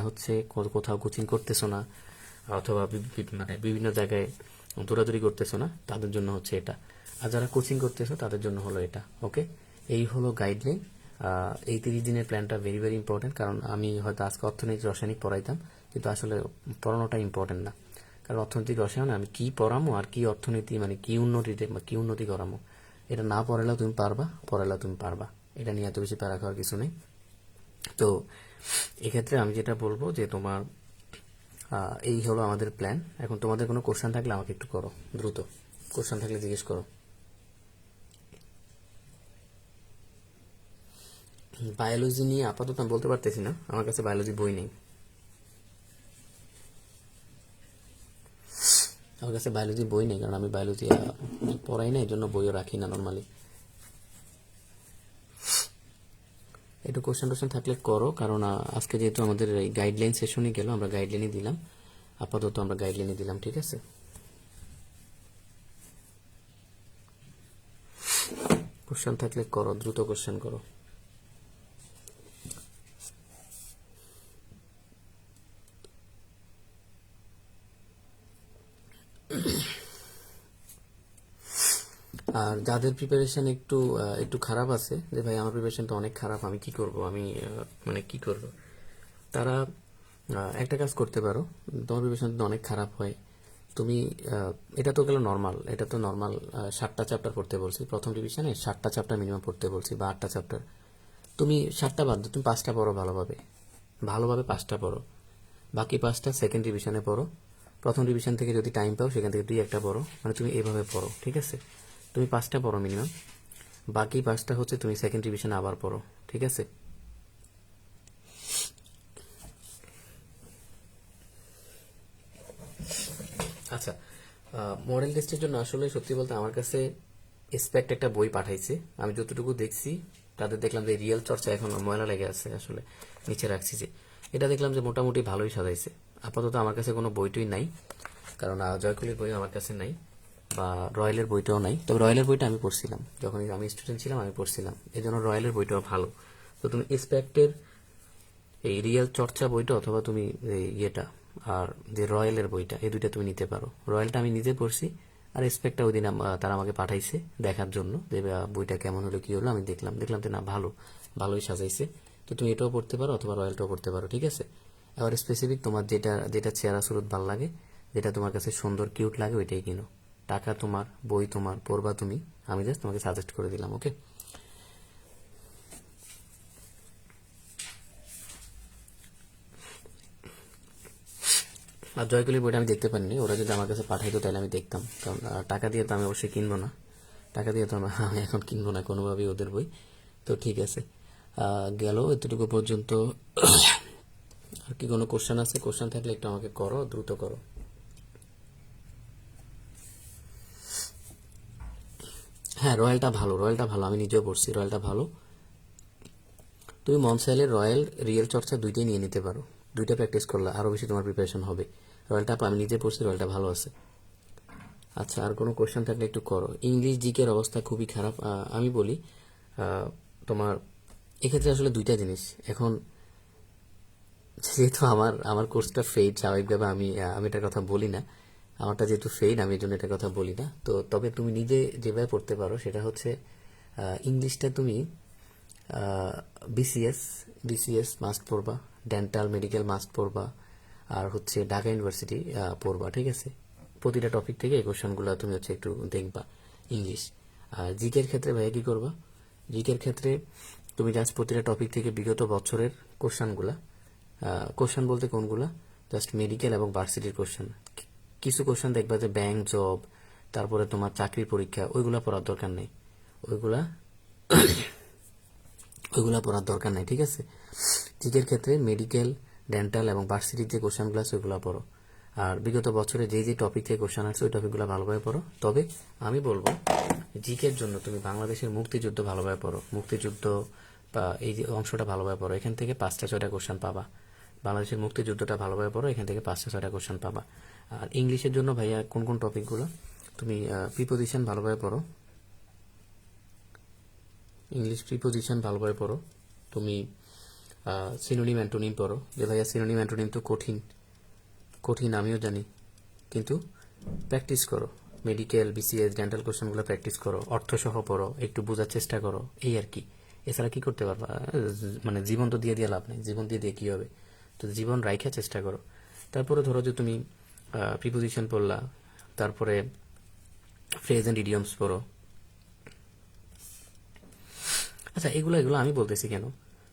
কোথাও কোচিং করতেছো না, অথবা বিভিন্ন জায়গায় দৌড়াদৌড়ি করতেছো না, তাদের জন্য এটা। আর যারা কোচিং করতেছো তাদের জন্য হলো এটা। ওকে, এই হলো গাইডলাইন। এই 30 দিনের প্ল্যানটা ভেরি ভেরি ইম্পর্টেন্ট, কারণ আমি হয়তো আজকে অর্থনীতি রসায়নিক পড়াইতাম, কিন্তু আসলে পড়ানোটা ইম্পর্টেন্ট না। কারণ অর্থনৈতিক রসায়নে আমি কি পড়ামো আর কি অর্থনীতি, কি উন্নতি করামো, এটা না পড়ালেও তুমি পারবা, পড়ালেও তুমি পারবা। এটা নিয়ে এত বেশি প্যারা খাওয়ার কিছু নেই। তো এক্ষেত্রে আমি যেটা বলবো যে তোমার এই হলো আমাদের প্ল্যান। এখন তোমাদের কোনো কোশ্চেন থাকলে আমাকে একটু করো, দ্রুত কোশ্চেন থাকলে জিজ্ঞেস করো। বায়োলজি নিয়ে আপাতত আমি বলতে পারতেছি না, আমার কাছে বায়োলজি বই নেই। কারণ আমি বায়োলজি পড়াই না, এই জন্য বইও রাখি না নর্মালি। একটু কোশ্চেন থাকলে করো, কারণ আজকে যেহেতু আমাদের এই গাইডলাইন সেশনই গেল, আমরা গাইডলাইনই দিলাম, আপাতত আমরা গাইডলাইনই দিলাম। ঠিক আছে, কোশ্চেন থাকলে করো, দ্রুত কোশ্চেন করো। আর যাদের প্রিপারেশন একটু খারাপ আছে, যে ভাই আমার প্রিপারেশনটা অনেক খারাপ, আমি কি করব, কি করব, তারা একটা কাজ করতে পারো। তোমার প্রিপারেশন অনেক খারাপ হয়, তুমি এটা তো গেল নর্মাল, এটা তো নর্মাল 7টা চ্যাপ্টার পড়তে বলছি প্রথম ডিভিশনে, 7টা চ্যাপ্টার মিনিমাম পড়তে বলছি বা 8টা চ্যাপ্টার। তুমি 7টা বাদ দাও, তুমি 5টা পড়ো ভালোভাবে, ভালোভাবে 5টা পড়ো, বাকি 5টা সেকেন্ড ডিভিশনে পড়ো। প্রথম ডিভিশন থেকে যদি টাইম পাও সেখান থেকে 2-1টা পড়ো, মানে তুমি এইভাবে পড়ো, ঠিক আছে? তুমি 5টা পড়ো মিনিমাম, বাকি 5টা হচ্ছে তুমি সেকেন্ড ডিভিশনে আবার পড়ো, ঠিক আছে? আচ্ছা, মডেল টেস্টের জন্য আসলে সত্যি বলতে আমার কাছে এক্সপেক্ট একটা বই পাঠাইছে, আমি যতটুকু দেখছি তাদের দেখলাম যে রিয়েল চর্চা এখন ময়লা লেগে আছে, আসলে নিচে রাখছি যে এটা দেখলাম যে মোটামুটি ভালোই সাজাইছে। আপাতত আমার কাছে কোনো বইটই নাই, কারণ জয়কুলির বই আমার কাছে নাই বা রয়্যালের বইটাও নাই। তবে রয়্যালের বইটা আমি পড়ছিলাম যখন আমি স্টুডেন্ট ছিলাম, আমি পড়ছিলাম, এই জন্য রয়্যালের বইটাও ভালো। তো তুমি এক্সপেক্টের এই রিয়েল চর্চা বইটা অথবা তুমি এই ইয়েটা আর যে রয়্যালের বইটা, এই দুইটা তুমি নিতে পারো। রয়্যালটা আমি নিজে পড়ছি, আর এক্সপেক্টটা ওই দিন তারা আমাকে পাঠাইছে দেখার জন্য যে বইটা কেমন হলো কি হলো। আমি দেখলাম যে না ভালোই সাজাইছে। তো তুমি এটাও পড়তে পারো অথবা রয়্যালটাও পড়তে পারো, ঠিক আছে? এবার স্পেসিফিক তোমার যেটা যেটা চেহারা সুরত ভাল লাগে, যেটা তোমার কাছে সুন্দর কিউট লাগে, ওইটাই কিনো। টাকা তোমার, বই তোমার, পড়বা তুমি, আমি জাস্ট তোমাকে সাজেস্ট করে দিলাম, ওকে? আর জয়কলি বইটা আমি দেখতে পারিনি, ওরা যদি আমার কাছে পাঠাইতো তাহলে আমি দেখতাম, কারণ টাকা দিয়ে তো আমি অবশ্যই কিনবো না, টাকা দিয়ে তো আমি এখন কিনবো না কোনোভাবেই ওদের বই। তো ঠিক আছে, গেল এতটুকু পর্যন্ত। আর কি কোনো কোশ্চেন আছে? কোশ্চেন থাকলে একটু আমাকে করো, দ্রুত করো। হ্যাঁ, রয়্যালটা ভালো, আমি নিজেও পড়ছি, রয়্যালটা ভালো। তুমি মনসাইলের রয়্যাল রিয়েল চর্চা দুইটাই নিয়ে নিতে পারো, দুইটা প্র্যাকটিস করলে আরো বেশি তোমার প্রিপারেশন হবে। রয়্যালটা আমি নিজে পড়ছি, রয়্যালটা ভালো আছে। আচ্ছা, আর কোনো কোশ্চেন থাকলে একটু করো। ইংলিশ জিকের অবস্থা খুবই খারাপ। আমি বলি তোমার এক্ষেত্রে আসলে দুইটা জিনিস। এখন যেহেতু আমার আমার কোর্সটা ফেইড, স্বাভাবিকভাবে আমি এটার কথা বলি না। আমারটা যেহেতু ফেইড, আমি এই জন্য এটার কথা বলি না। তো তবে তুমি নিজে যেভাবে পড়তে পারো সেটা হচ্ছে ইংলিশটা তুমি বিসিএস বিসিএস মাস্ট পড়বা, ডেন্টাল মেডিকেল মাস্ট পড়বা, আর হচ্ছে ঢাকা ইউনিভার্সিটি পড়বা, ঠিক আছে? প্রতিটা টপিক থেকে এই কোশ্চেনগুলো তুমি হচ্ছে একটু দেখবা ইংলিশ। আর জিকের ক্ষেত্রে ভাইয়া কি করবা? জিকের ক্ষেত্রে তুমি জাস্ট প্রতিটা টপিক থেকে বিগত বছরের কোশ্চেনগুলা, কোশ্চেন বলতে কোনগুলা, জাস্ট মেডিকেল এবং ভার্সিটির কোশ্চেন। কিছু কোশ্চেন দেখবা যে ব্যাংক জব, তারপরে তোমার চাকরির পরীক্ষা, ওইগুলা পড়ার দরকার নেই, ওইগুলা ওইগুলা পড়ার দরকার নাই, ঠিক আছে? জিকের ক্ষেত্রে মেডিকেল, ডেন্টাল এবং ভার্সিটির যে কোশ্চেনগুলো আছে ওইগুলো পড়ো। আর বিগত বছরে যে যে টপিক থেকে কোশ্চেন আছে ওই টপিকগুলো ভালোভাবে পড়ো। তবে আমি বলবো জিকের জন্য তুমি বাংলাদেশের মুক্তিযুদ্ধ ভালোভাবে পড়ো, মুক্তিযুদ্ধ বা এই যে অংশটা ভালোভাবে পড়ো, এখান থেকে 5টা-6টা কোশ্চেন পাবা। বাংলাদেশের মুক্তিযুদ্ধটা ভালোভাবে পড়ো, এখান থেকে 5টা-6টা কোশ্চেন পাবা। আর ইংলিশের জন্য ভাইয়া কোন কোন টপিকগুলো? তুমি প্রিপোজিশন ভালোভাবে পড়ো, ইংলিশ প্রিপোজিশন ভালোভাবে পড়ো। তুমি সিনোনিম অ্যান্টোনিম পড়ো। যে ভাইয়া সিনোনিম অ্যান্টোনিম তো কঠিন আমিও জানি, কিন্তু প্র্যাকটিস করো। মেডিকেল, বিসিএস, ডেন্টাল কোশ্চেনগুলো প্র্যাকটিস করো, অর্থ সহ পড়ো, একটু বোঝার চেষ্টা করো, এই আর কি। এছাড়া কি করতে পারবা? মানে জীবন তো দিয়ে লাভ নেই, জীবন দিয়ে কি হবে? তো জীবন রাইখা চেষ্টা করো। তারপরে ধরো যে তুমি প্রিপোজিশন পড়লা, তারপরে ফ্রেজ অ্যান্ড ইডিয়মস পড়ো। আচ্ছা, এগুলো আমি বলতেছি কেন?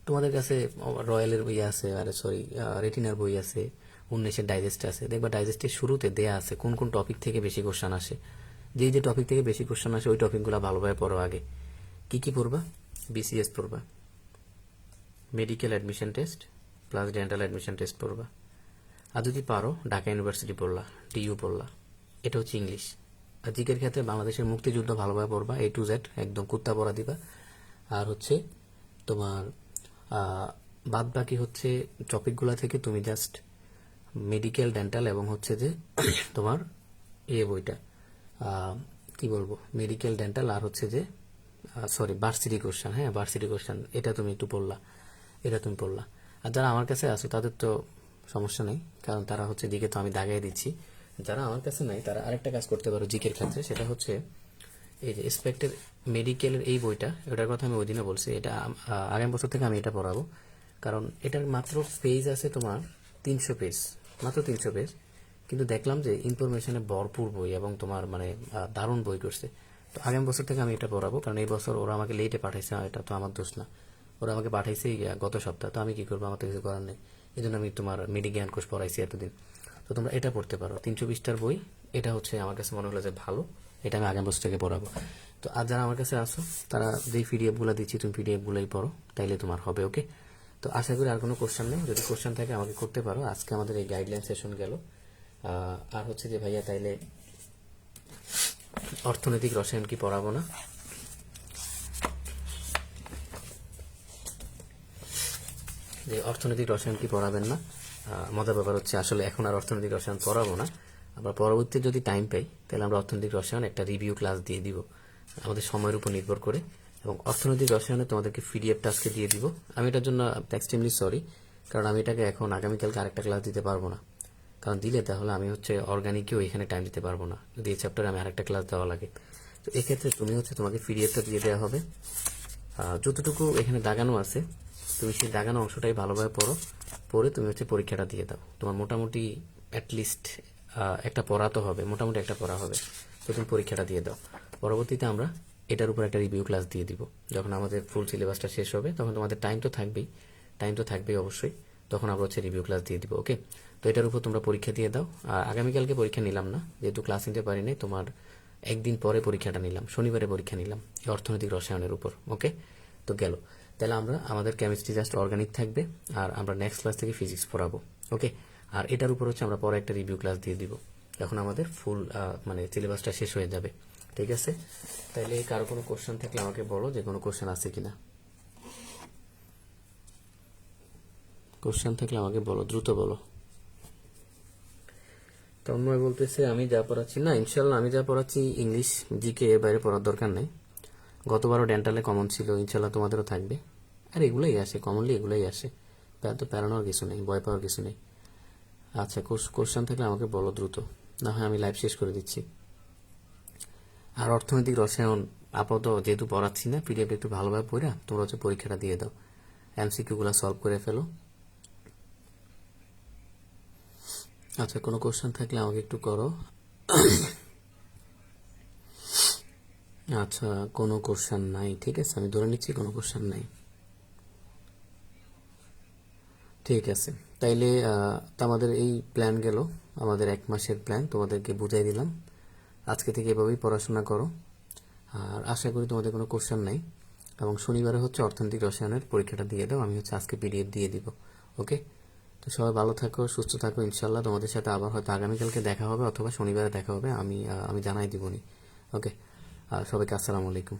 তোমাদের কাছে রয়্যালের বই আছে, আরে সরি, রেটিনার বই আছে, 19-এর ডাইজেস্ট আছে, দেখবা ডাইজেস্টের শুরুতে দেয়া আছে কোন কোন টপিক থেকে বেশি কোশ্চেন আসে। যে টপিক থেকে বেশি কোশ্চেন আসে ওই টপিকগুলো ভালোভাবে পড়ো আগে। কি কি পড়বা? বিসিএস পড়বা, medical admission test plus dental admission test পড়বা। আর যদি পারো ঢাকা ইউনিভার্সিটি পড়লা, ডিইউ পড়লা। এটা হচ্ছে ইংলিশ। আর জিকের ক্ষেত্রে বাংলাদেশের মুক্তিযুদ্ধ ভালোভাবে পড়বা, A to Z একদম কুত্তা পড়া দিবা। আর হচ্ছে তোমার বাদ বাকি হচ্ছে টপিকগুলো থেকে তুমি জাস্ট মেডিকেল, ডেন্টাল এবং হচ্ছে যে তোমার বইটা কি বলবো, মেডিকেল, ডেন্টাল আর হচ্ছে যে সরি ভার্সিটি কোশ্চেন, হ্যাঁ ভার্সিটি কোশ্চেন, এটা তুমি একটু পড়লা, এটা তুমি পড়লা। আর যারা আমার কাছে আসো তাদের তো সমস্যা নেই, কারণ তারা হচ্ছে দিকে তো আমি দাগাই দিচ্ছি। যারা আমার কাছে নাই তারা আরেকটা কাজ করতে পারো জিকের ক্ষেত্রে, সেটা হচ্ছে এই যে এক্সপেক্টেড মেডিকেলের এই বইটা, এটার কথা আমি ওই দিনে বলছি, এটা আগামী বছর থেকে আমি এটা পড়াবো। কারণ এটার মাত্র পেজ আছে তোমার 300 পেজ, মাত্র 300 পেজ। কিন্তু দেখলাম যে ইনফরমেশনে ভরপুর বই এবং তোমার মানে দারুণ বই করছে। তো আগামী বছর থেকে আমি এটা পড়াবো, কারণ এই বছর ওরা আমাকে লেটে পাঠাইছে, এটা তো আমার দোষ না। ওরা আমাকে পাঠাইছে গত সপ্তাহ, তো আমি কি করবো, আমার তো কিছু করার নেই। এই জন্য আমি তোমার মিডি জ্ঞান কোষ পড়াইছি এতদিন। তো তোমরা এটা পড়তে পারো, 320টার বই। এটা হচ্ছে আমার কাছে মনে হলো যে ভালো, এটা আমি আগামী বছর থেকে পড়াবো। তো আর যারা আমার কাছে আসো তারা যেই পিডিএফগুলো দিচ্ছি তুমি পিডিএফগুলোই পড়ো, তাইলে তোমার হবে। ওকে, তো আশা করি আর কোনো কোশ্চেন নেই। যদি কোশ্চেন থাকে আমাকে করতে পারো। আজকে আমাদের এই গাইডলাইন সেশন গেল। আর হচ্ছে যে ভাইয়া তাইলে অর্থনৈতিক রসায়ন কি পড়াবো না? যে অর্থনৈতিক রসায়ন কি পড়াবেন না? মজার ব্যাপার হচ্ছে আসলে এখন আর অর্থনৈতিক রসায়ন পড়াবো না। আমরা পরবর্তীতে যদি টাইম পাই তাহলে আমরা অর্থনৈতিক রসায়ন একটা রিভিউ ক্লাস দিয়ে দিব, আমাদের সময়ের উপর নির্ভর করে। এবং অর্থনৈতিক রসায়নে তোমাদেরকে পিডিএফটা আজকে দিয়ে দিব। আমি এটার জন্য এক্সট্রিমলি সরি, কারণ আমি এটাকে এখন আগামীকালকে আরেকটা ক্লাস দিতে পারবো না। কারণ দিলে তাহলে আমি হচ্ছে অর্গানিকেও এখানে টাইম দিতে পারবো না, যদি এই চ্যাপ্টারে আমি আরেকটা ক্লাস দেওয়া লাগে। তো এক্ষেত্রে তুমি হচ্ছে তোমাকে পিডিএফটা দিয়ে দেওয়া হবে। যতটুকু এখানে দাগানো আছে তুমি সেই দাগানো অংশটাই ভালোভাবে পড়ো, পড়ে তুমি হচ্ছে পরীক্ষাটা দিয়ে দাও। তোমার মোটামুটি অ্যাটলিস্ট একটা পড়া তো হবে, মোটামুটি একটা পড়া হবে। তো তুমি পরীক্ষাটা দিয়ে দাও। পরবর্তীতে আমরা এটার উপর একটা রিভিউ ক্লাস দিয়ে দিব। যখন আমাদের ফুল সিলেবাসটা শেষ হবে তখন তোমাদের টাইম তো থাকবেই অবশ্যই, তখন আমরা হচ্ছে রিভিউ ক্লাস দিয়ে দিব। ওকে, তো এটার উপর তোমরা পরীক্ষা দিয়ে দাও। আর আগামীকালকে পরীক্ষা নিলাম না, যেহেতু ক্লাস নিতে পারিনি, তোমার একদিন পরে পরীক্ষাটা নিলাম, শনিবারে পরীক্ষা নিলাম এই অর্থনৈতিক রসায়নের উপর। ওকে, তো গেল। তাহলে আমরা আমাদের কেমিস্ট্রি জাস্ট অর্গানিক থাকবে, আর আমরা নেক্সট ক্লাস থেকে ফিজিক্স পড়াবো। ওকে, আর এটার উপর হচ্ছে আমরা পরে একটা রিভিউ ক্লাস দিয়ে দিব, যখন আমাদের ফুল মানে সিলেবাসটা শেষ হয়ে যাবে। ঠিক আছে, তাইলে কারো কোনো কোশ্চেন থাকলে আমাকে বলো, যে কোনো কোশ্চেন আছে কিনা। কোশ্চেন থাকলে আমাকে বলো, দ্রুত বলো। তন্ময় বলতেছে আমি যা পড়াচ্ছি না, ইনশাল্লাহ আমি যা পড়াচ্ছি ইংলিশ জিকে, এর বাইরে পড়ার দরকার নেই। গতবারও ডেন্টালে কমন ছিল, ইনশাল্লাহ তোমাদেরও থাকবে। আর এগুলোই আসে, কমনলি এগুলোই আসে, তো প্যারানোর কিছু নেই, ভয় পাওয়ার কিছু নেই। আচ্ছা, কোশ্চেন থাকলে আমাকে বলো দ্রুত, না হয় আমি লাইভ শেষ করে দিচ্ছি। আর অর্থনৈতিক রসায়ন আপাতত যেহেতু পড়াচ্ছি না, পিডিএফ একটু ভালোভাবে পড়া তোমরা হচ্ছে পরীক্ষাটা দিয়ে দাও, এমসিকিউগুলো সলভ করে ফেলো। আচ্ছা, কোনো কোশ্চেন থাকলে আমাকে একটু করো। আচ্ছা, কোনো কোশ্চেন নাই, ঠিক আছে, আমি ধরে নিচ্ছি কোনো কোশ্চেন নাই। ঠিক আছে, তাইলে আমাদের এই প্ল্যান গেল, আমাদের 1 মাসের প্ল্যান তোমাদেরকে বুঝাই দিলাম। আজকে থেকে এভাবেই পড়াশোনা করো, আর আশা করি তোমাদের কোনো কোশ্চেন নাই। এবং শনিবারে হচ্ছে অর্থনৈতিক রসায়নের পরীক্ষাটা দিয়ে দাও, আমি হচ্ছে আজকে পিডিএফ দিয়ে দিব। ওকে, তো সবাই ভালো থাকো, সুস্থ থাকো। ইনশাল্লাহ তোমাদের সাথে আবার হয়তো আগামীকালকে দেখা হবে, অথবা শনিবারে দেখা হবে, আমি জানাই দিবনি। ওকে, আর সবাইকে আসসালামু আলাইকুম।